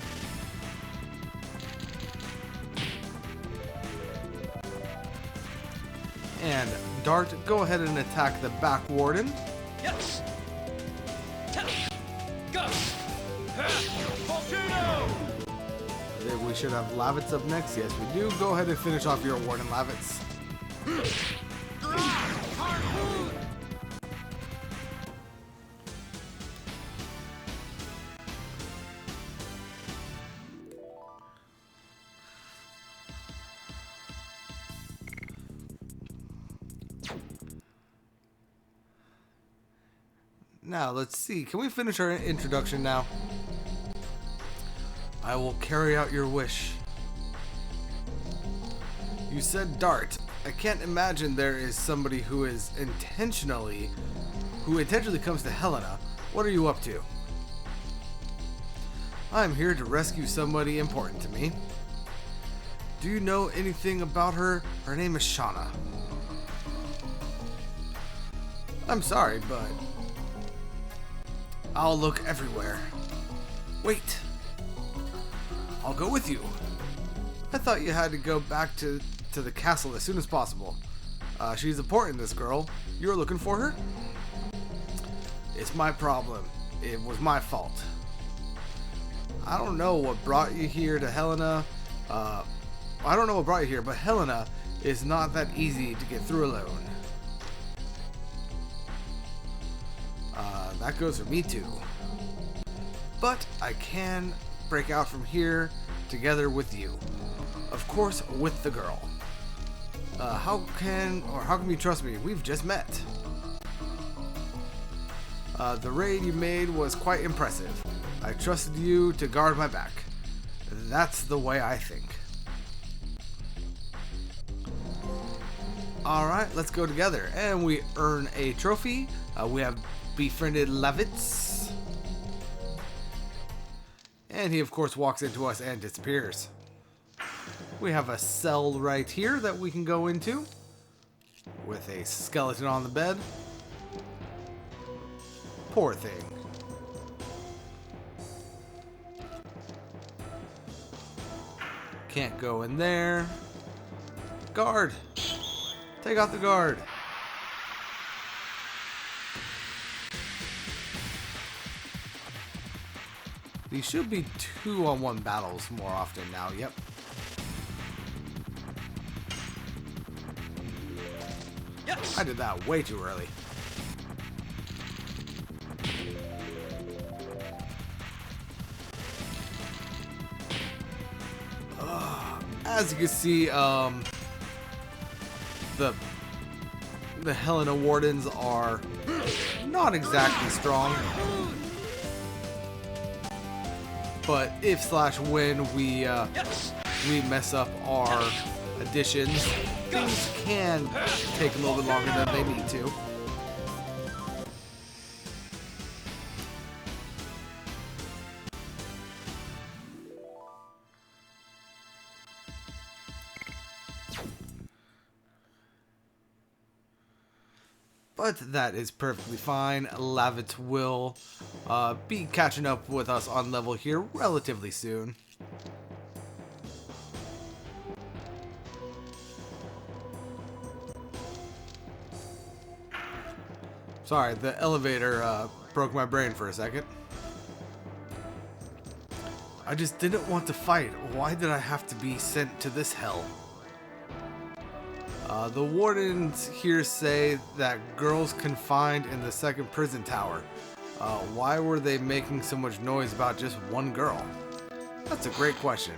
And Dart, go ahead and attack the back warden.
Yes. Go. Volcano.
Then we should have Lavitz up next. Yes, we do. Go ahead and finish off your warden, Lavitz. Now, let's see. Can we finish our introduction now? I will carry out your wish. You said Dart. I can't imagine there is somebody who intentionally comes to Helena. What are you up to? I'm here to rescue somebody important to me. Do you know anything about her? Her name is Shauna. I'm sorry, but I'll look everywhere. Wait. I'll go with you. I thought you had to go back to the castle as soon as possible. She's important, this girl. You're looking for her? It's my problem. It was my fault. I don't know what brought you here to Helena. I don't know what brought you here, but Helena is not that easy to get through alone. That goes for me too. But I can break out from here together with you. Of course, with the girl. How can you trust me? We've just met. The raid you made was quite impressive. I trusted you to guard my back. That's the way I think. Alright, let's go together. And we earn a trophy. We have befriended Lavitz. And he of course walks into us and disappears. We have a cell right here that we can go into with a skeleton on the bed. Poor thing. Can't go in there. Guard! Take out the guard. These should be 2-on-1 battles more often now, yep.
Yes.
I did that way too early. As you can see, the Helena Wardens are not exactly strong. But if/when we mess up our additions, things can take a little bit longer than they need to. But that is perfectly fine. Lavitz will be catching up with us on level here relatively soon. Sorry, the elevator broke my brain for a second. I just didn't want to fight. Why did I have to be sent to this hell? The wardens here say that girls confined in the second prison tower. Why were they making so much noise about just one girl? That's a great question.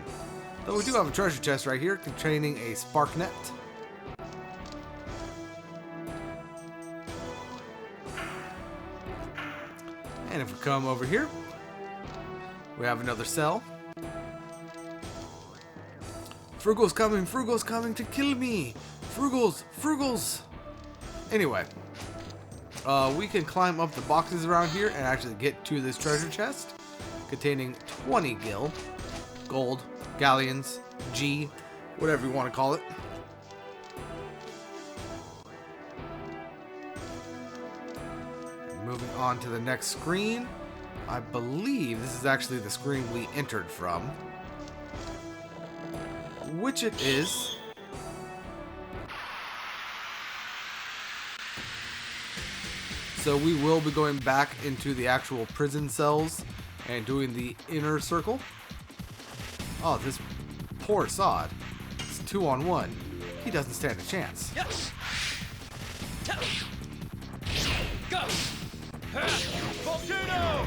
Though we do have a treasure chest right here containing a spark net. And if we come over here, we have another cell. Frugal's coming to kill me. Frugals. Anyway, we can climb up the boxes around here and actually get to this treasure chest containing 20 gold, galleons, G, whatever you want to call it. Moving on to the next screen. I believe this is actually the screen we entered from, which it is. So we will be going back into the actual prison cells and doing the inner circle. Oh, this poor sod. It's 2-on-1. He doesn't stand a chance.
Yes. Go. Volcano.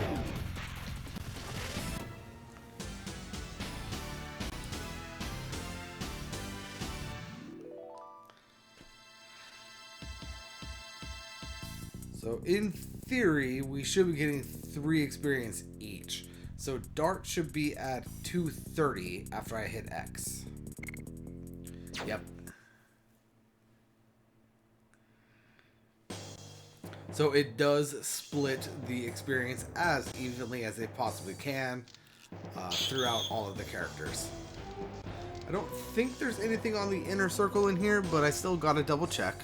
So in theory, we should be getting 3 experience each. So Dart should be at 230 after I hit X. Yep. So it does split the experience as evenly as it possibly can throughout all of the characters. I don't think there's anything on the inner circle in here, but I still gotta double check.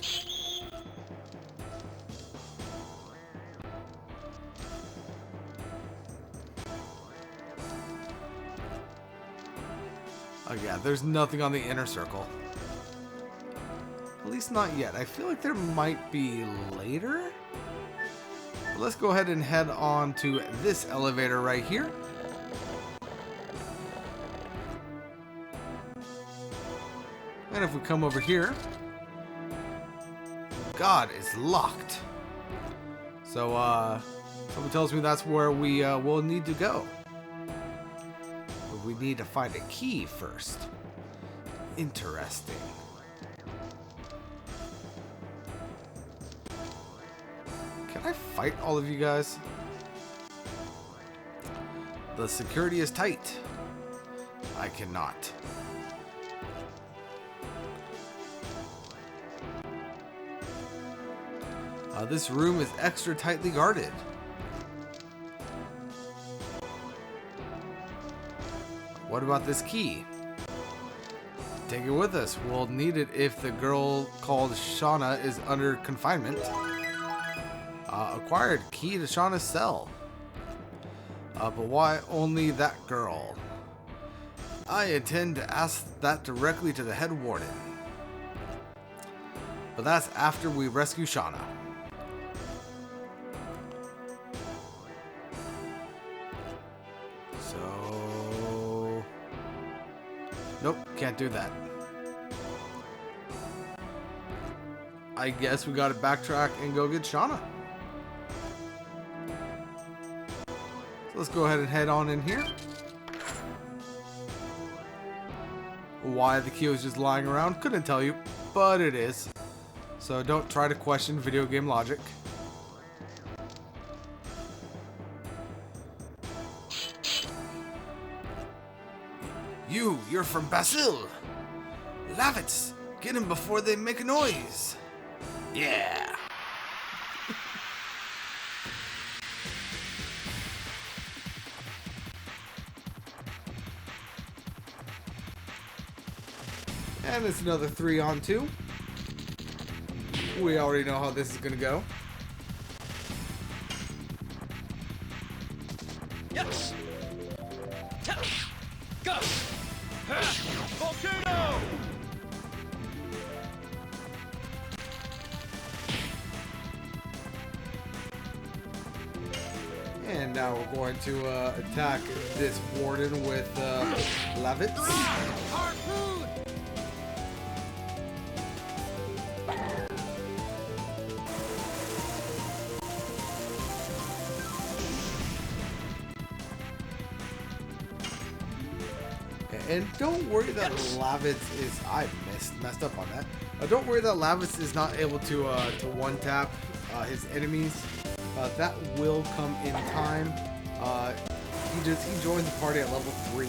Oh yeah, there's nothing on the inner circle. At least not yet. I feel like there might be later. But let's go ahead and head on to this elevator right here. And if we come over here, God, it's locked. So, someone tells me that's where we will need to go. But we need to find a key first. Interesting. Can I fight all of you guys? The security is tight. I cannot. This room is extra tightly guarded. What about this key? Take it with us. We'll need it if the girl called Shauna is under confinement. Acquired key to Shauna's cell. But why only that girl? I intend to ask that directly to the head warden. But that's after we rescue Shauna. So... Nope, can't do that. I guess we gotta backtrack and go get Shauna. So let's go ahead and head on in here. Why the key was just lying around, couldn't tell you, but it is. So don't try to question video game logic. You're from Basil. Lavitz, get him before they make a noise. Yeah. And it's another 3-on-2. We already know how this is gonna go.
Yes. Go. Volcano.
And now we're going to attack this warden with Lavitz.
Harpoon.
And don't worry that Lavitz is... I messed up on that. Don't worry that Lavitz is not able to one-tap his enemies. That will come in time. He joined the party at level 3.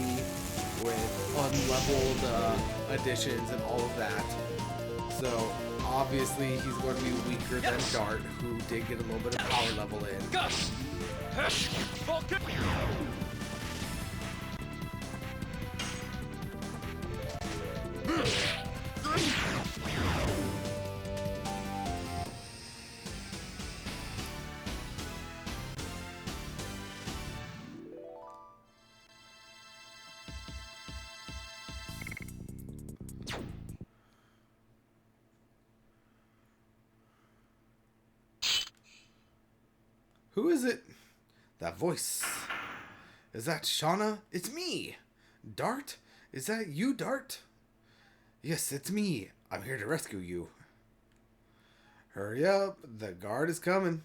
with unleveled additions and all of that. So obviously he's going to be weaker than Dart, who did get a little bit of power level in.
Gus! Hush! Vulcan!
Who is it? That voice. Is that Shauna? It's me! Dart? Is that you, Dart? Yes, it's me. I'm here to rescue you. Hurry up. The guard is coming.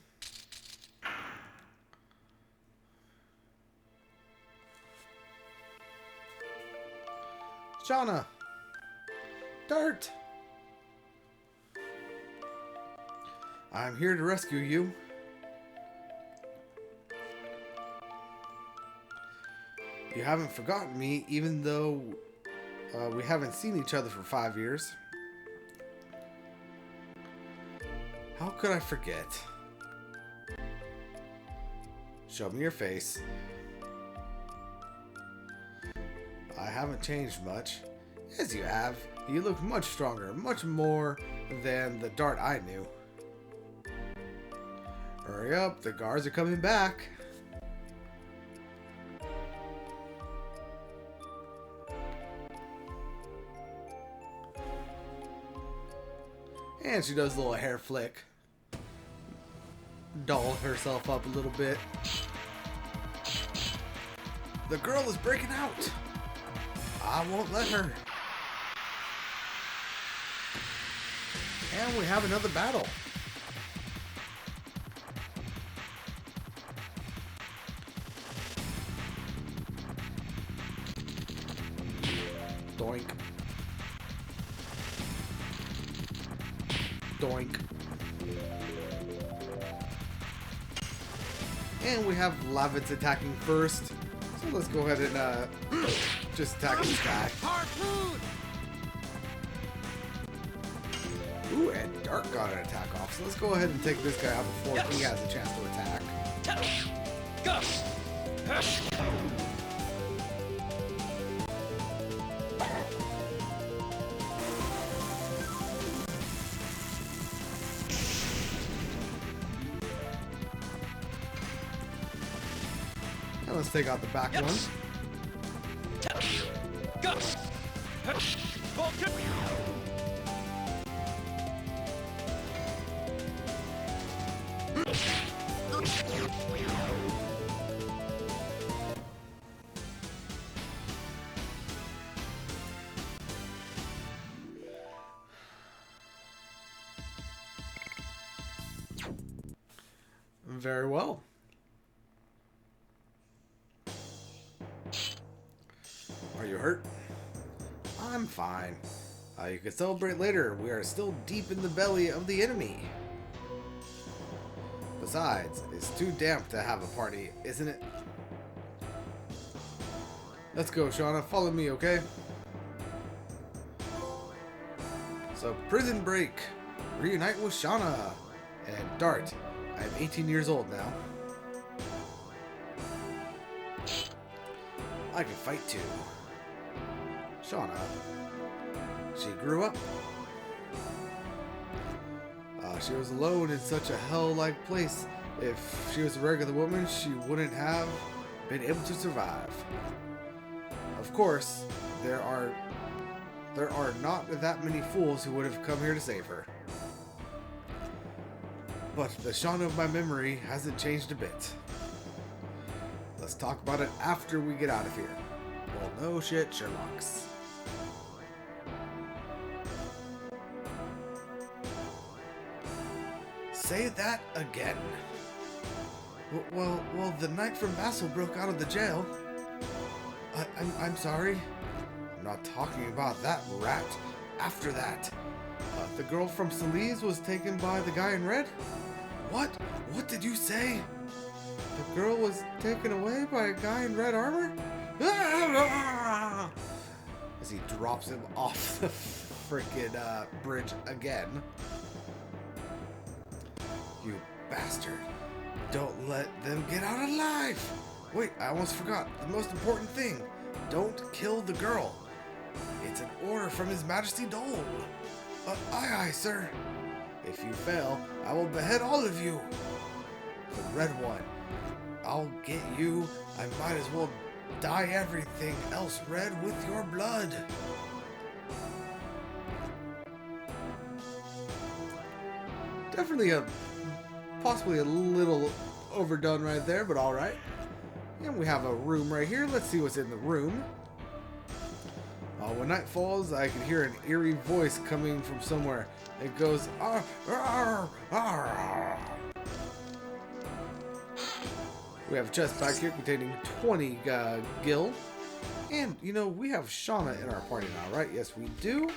Shauna! Dart! I'm here to rescue you. You haven't forgotten me, even though we haven't seen each other for 5 years. How could I forget? Show me your face. I haven't changed much. Yes, you have. You look much stronger, much more than the Dart I knew. Hurry up, the guards are coming back. And she does a little hair flick. Doll herself up a little bit. The girl is breaking out. I won't let her. And we have another battle. Doink. Doink. And we have Lavitz attacking first. So let's go ahead and just attack this guy.
Harpoon!
Ooh, and Dark got an attack off. So let's go ahead and take this guy out before he has a chance to attack.
Gus! Hush!
And let's take out the back one.
Gus! Hush! Vulcan!
Very well. Are you hurt? I'm fine. You can celebrate later. We are still deep in the belly of the enemy. Besides, it's too damp to have a party, isn't it? Let's go, Shauna. Follow me, okay? So, prison break. Reunite with Shauna. And Dart. I'm 18 years old now. I can fight too. Shauna. She grew up. She was alone in such a hell-like place. If she was a regular woman, she wouldn't have been able to survive. Of course, there are not that many fools who would have come here to save her. But the Shauna of my memory hasn't changed a bit. Let's talk about it after we get out of here. Well, no shit, Sherlock's. Say that again. Well, the knight from Vassal broke out of the jail. I'm sorry. I'm not talking about that rat. After that, the girl from Salise was taken by the guy in red? What? What did you say? The girl was taken away by a guy in red armor? as he drops him off the freaking bridge again. You bastard. Don't let them get out alive! Wait, I almost forgot. The most important thing. Don't kill the girl. It's an order from His Majesty Dole. Aye, aye, sir. If you fail, I will behead all of you. The red one. I'll get you. I might as well dye everything else red with your blood. Definitely possibly a little overdone right there, but alright. And we have a room right here. Let's see what's in the room. When night falls, I can hear an eerie voice coming from somewhere. It goes, "Arr, arr, arr." We have a chest back here containing 20 gil. And, you know, we have Shauna in our party now, right? Yes, we do.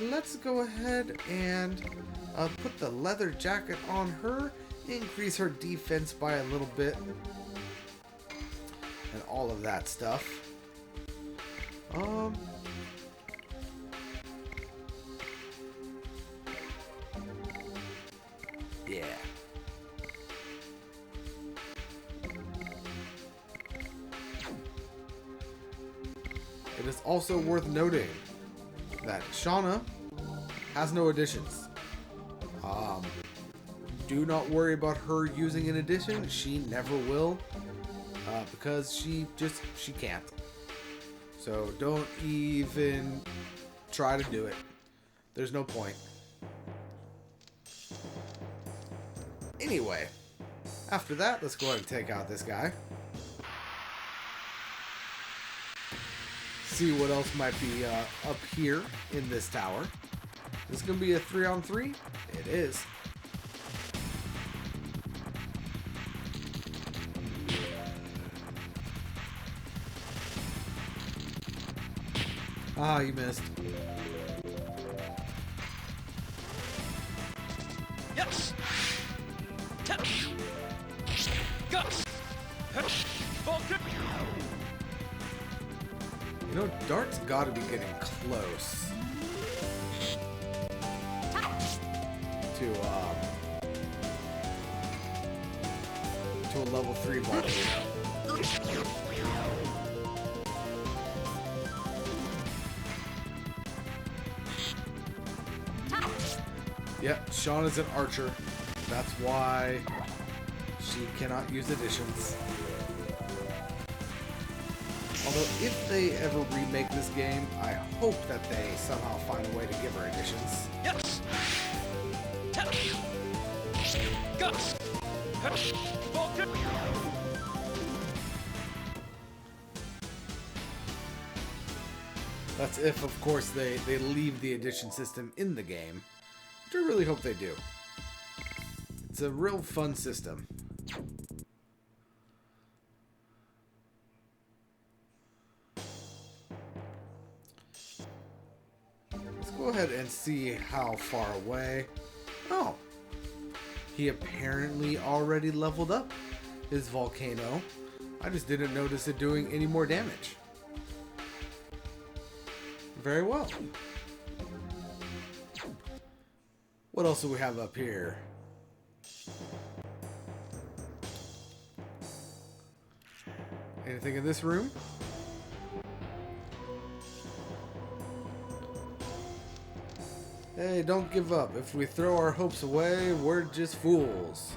Let's go ahead and put the leather jacket on her. Increase her defense by a little bit. And all of that stuff. Yeah. It is also worth noting that Shauna has no additions. Do not worry about her using an addition. She never will, because she can't. So don't even try to do it. There's no point. Anyway, after that, let's go ahead and take out this guy. See what else might be up here in this tower. This is going to be a 3-on-3? It is. Ah, you missed.
Yes. Touch. Gus. Vulcan.
You know, Dart's got to be getting close to a level 3 volcano. Yep, Shauna's an archer. That's why she cannot use additions. Although, if they ever remake this game, I hope that they somehow find a way to give her additions.
Yes. Touch. Gus. Vulcan.
That's if, of course, they leave the addition system in the game. Which I really hope they do. It's a real fun system. Let's go ahead and see how far away. Oh. He apparently already leveled up his volcano. I just didn't notice it doing any more damage. Very well. What else do we have up here? Anything in this room? Hey, don't give up. If we throw our hopes away, we're just fools.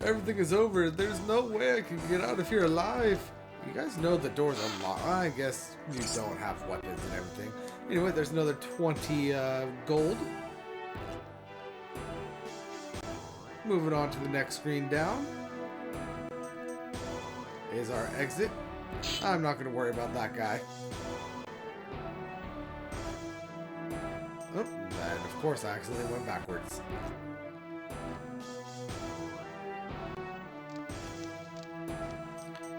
Everything is over. There's no way I can get out of here alive. You guys know the door's unlocked. I guess you don't have weapons and everything. Anyway, there's another 20 gold. Moving on to the next screen down is our exit. I'm not going to worry about that guy. Oh, and of course I accidentally went backwards.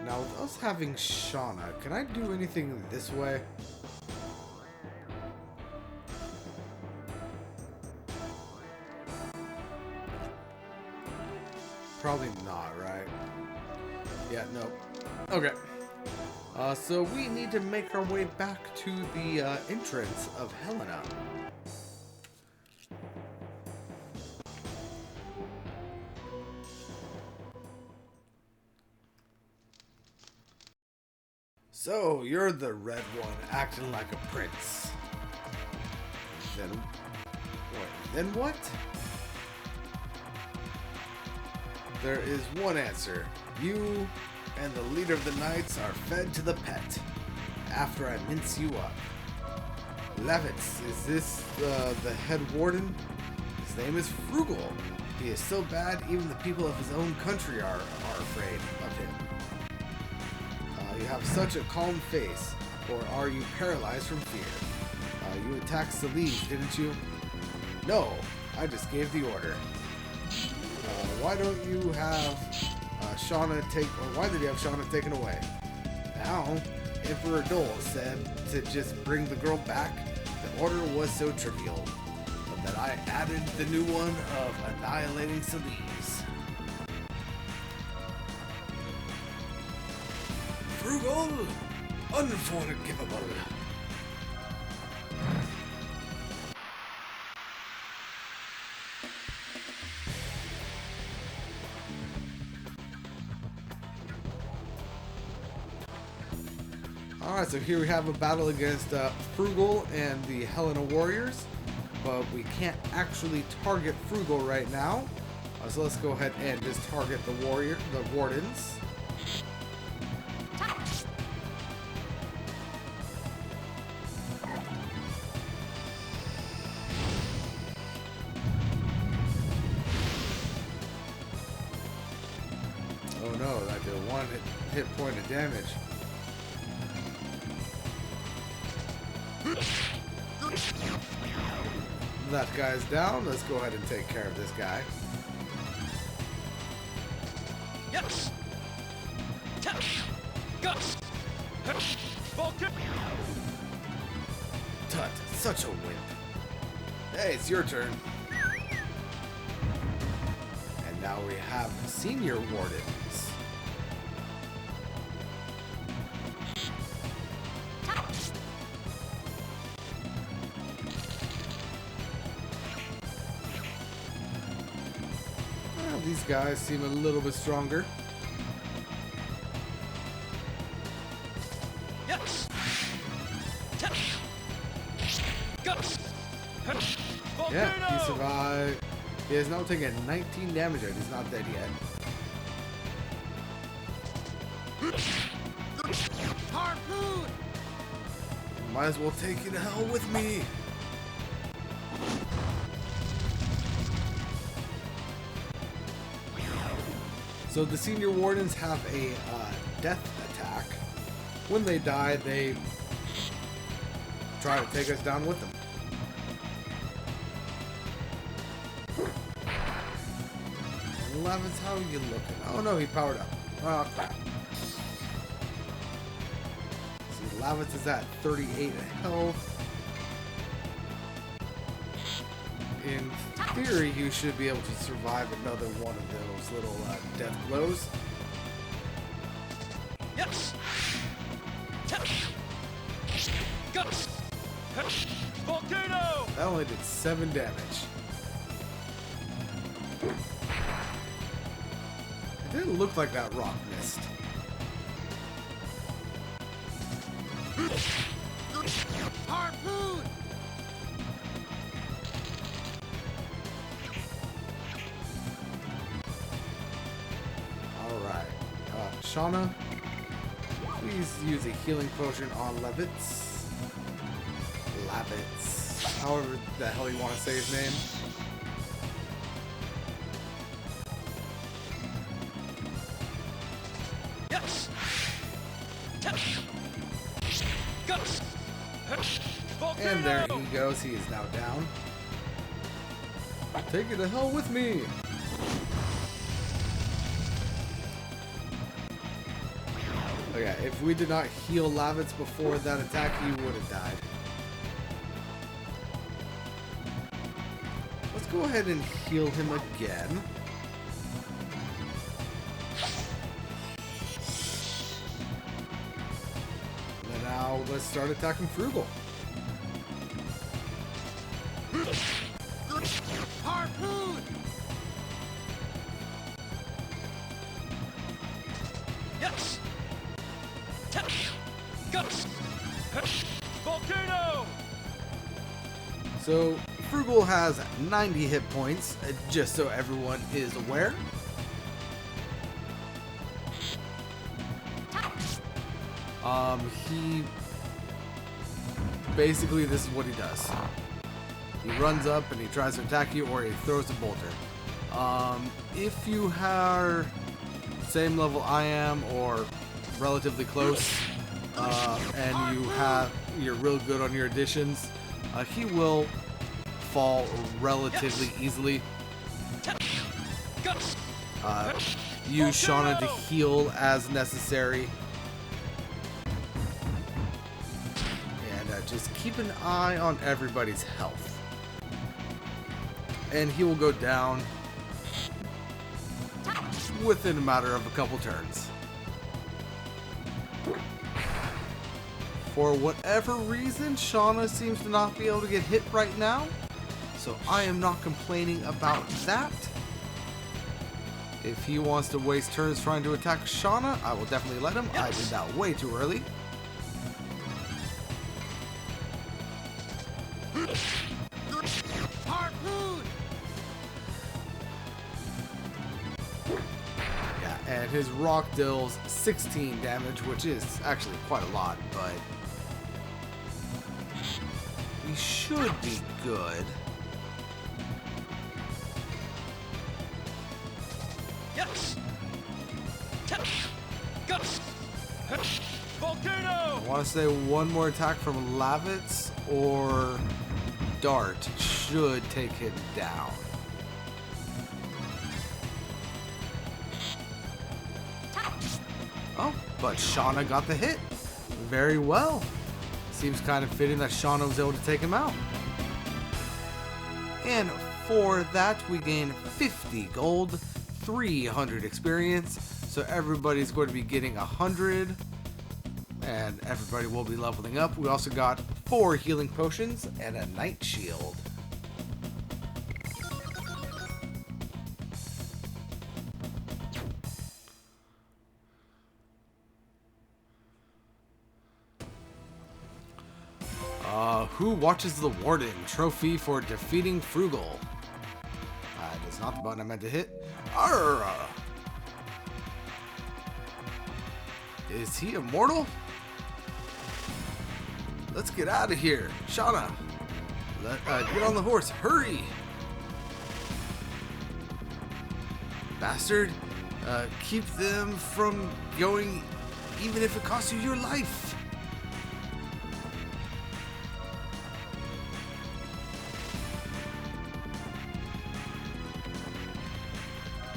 Now, with us having Shauna, can I do anything this way? Probably not, right? Yeah, no. Okay. So we need to make our way back to the entrance of Helena. So, you're the red one, acting like a prince. Then what? There is one answer. You and the leader of the knights are fed to the pet after I mince you up. Levitz, is this the head warden? His name is Frugal. He is so bad even the people of his own country are afraid of him. You have such a calm face, or are you paralyzed from fear? You attacked Celise, didn't you? No, I just gave the order. Why don't you have why did you have Shauna taken away? Now, Emperor Dole said to just bring the girl back. The order was so trivial, but that I added the new one of annihilating Celise. Frugal, unforgivable. Alright, so here we have a battle against Frugal and the Helena warriors, but we can't actually target Frugal right now. So let's go ahead and just target the wardens. Oh no, that did one hit point of damage. That guy's down. Let's go ahead and take care of this guy.
Yes. Gus. Vulcan.
Tut, such a wimp. Hey, it's your turn. And now we have senior wardens. These guys seem a little bit stronger.
Yes. Gus.
Yeah, he survived. He has now taken 19 damage and he's not dead yet.
Harpoon.
Might as well take you to hell with me. So the senior wardens have a death attack. When they die, they try to take us down with them. Levitz, how are you looking? Oh no, he powered up. Oh crap. See, Levitz is at 38 health. In theory, you should be able to survive another one of those little death blows.
Yes. Gus. Volcano.
That only did 7 damage. It didn't look like that rock missed.
Harpoon.
Alright. Shauna, please use a healing potion on Levitz. Levitz. However the hell you want to say his name.
Yes. Gus. Volcano.
And there he goes. He is now down. Take it to hell with me. Okay, if we did not heal Levitz before that attack, he would have died. Let's go ahead and heal him again. start attacking Frugal.
Harpoon! Yes! Guts! Volcano!
So Frugal has 90 hit points, just so everyone is aware. He basically, this is what he does. He runs up and he tries to attack you, or he throws a boulder. If you are same level I am, or relatively close, and you're real good on your additions, he will fall relatively easily. Use Shauna to heal as necessary. And just keep an eye on everybody's health. And he will go down within a matter of a couple turns. For whatever reason, Shauna seems to not be able to get hit right now. So I am not complaining about that. If he wants to waste turns trying to attack Shauna, I will definitely let him. I did that way too early.
Harpoon!
Yeah, and his rock deals 16 damage, which is actually quite a lot, but we should be good.
Yes! Guts! Volcano!
I want to say one more attack from Lavitz or Dart should take him down. Oh, but Shauna got the hit. Very well. Seems kind of fitting that Shauna was able to take him out. And for that, we gain 50 gold, 300 experience. So everybody's going to be getting 100. And everybody will be leveling up. We also got 4 healing potions and a night shield. Who watches the warden? Trophy for defeating Frugal. That is not the button I meant to hit. Arrgh! Is he immortal? Let's get out of here. Shauna, get on the horse. Hurry! Bastard, keep them from going even if it costs you your life.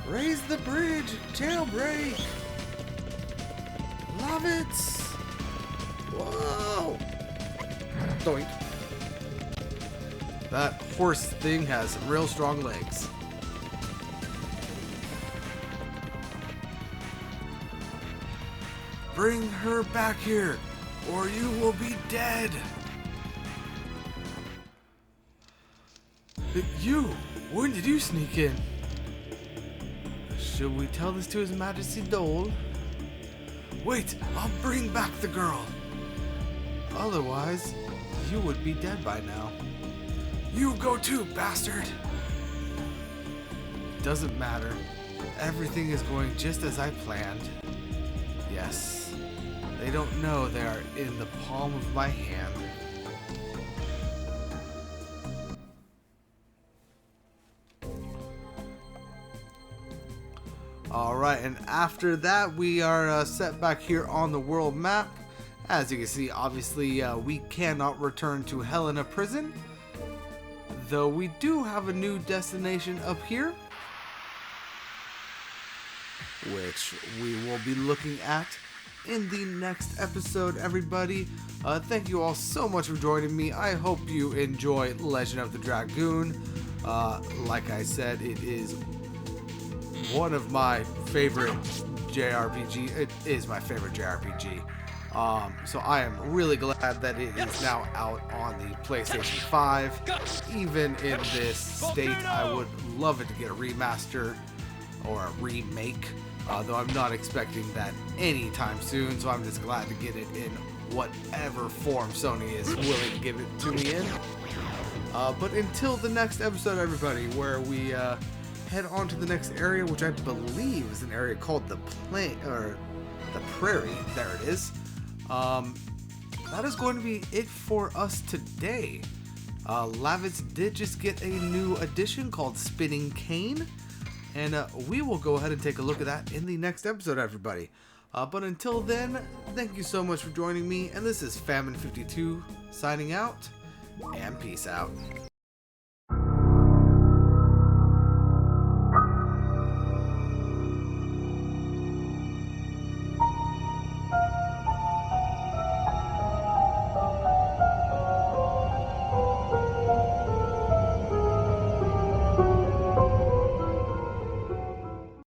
Raise the bridge! Jailbreak! Love it! Whoa! Doink. That horse thing has some real strong legs. Bring her back here, or you will be dead! You! When did you sneak in? Should we tell this to His Majesty Dole? Wait, I'll bring back the girl. Otherwise, you would be dead by now. You go too, bastard! Doesn't matter. Everything is going just as I planned. Yes, they don't know they are in the palm of my hand. Alright, and after that we are set back here on the world map. As you can see, obviously we cannot return to Helena prison, though we do have a new destination up here, which we will be looking at in the next episode, everybody. Thank you all so much for joining me. I hope you enjoy Legend of the Dragoon. Like I said, it is one of my favorite JRPG. It is my favorite JRPG. So I am really glad that it is now out on the PlayStation 5. Even in this state, I would love it to get remastered or a remake, though I'm not expecting that anytime soon, so I'm just glad to get it in whatever form Sony is willing to give it to me in. But until the next episode, everybody, where we head on to the next area, which I believe is an area called the Prairie. There it is. That is going to be it for us today. Lavitz did just get a new addition called Spinning Cane, and we will go ahead and take a look at that in the next episode, everybody. But until then, thank you so much for joining me, and this is Famine52 signing out, and peace out.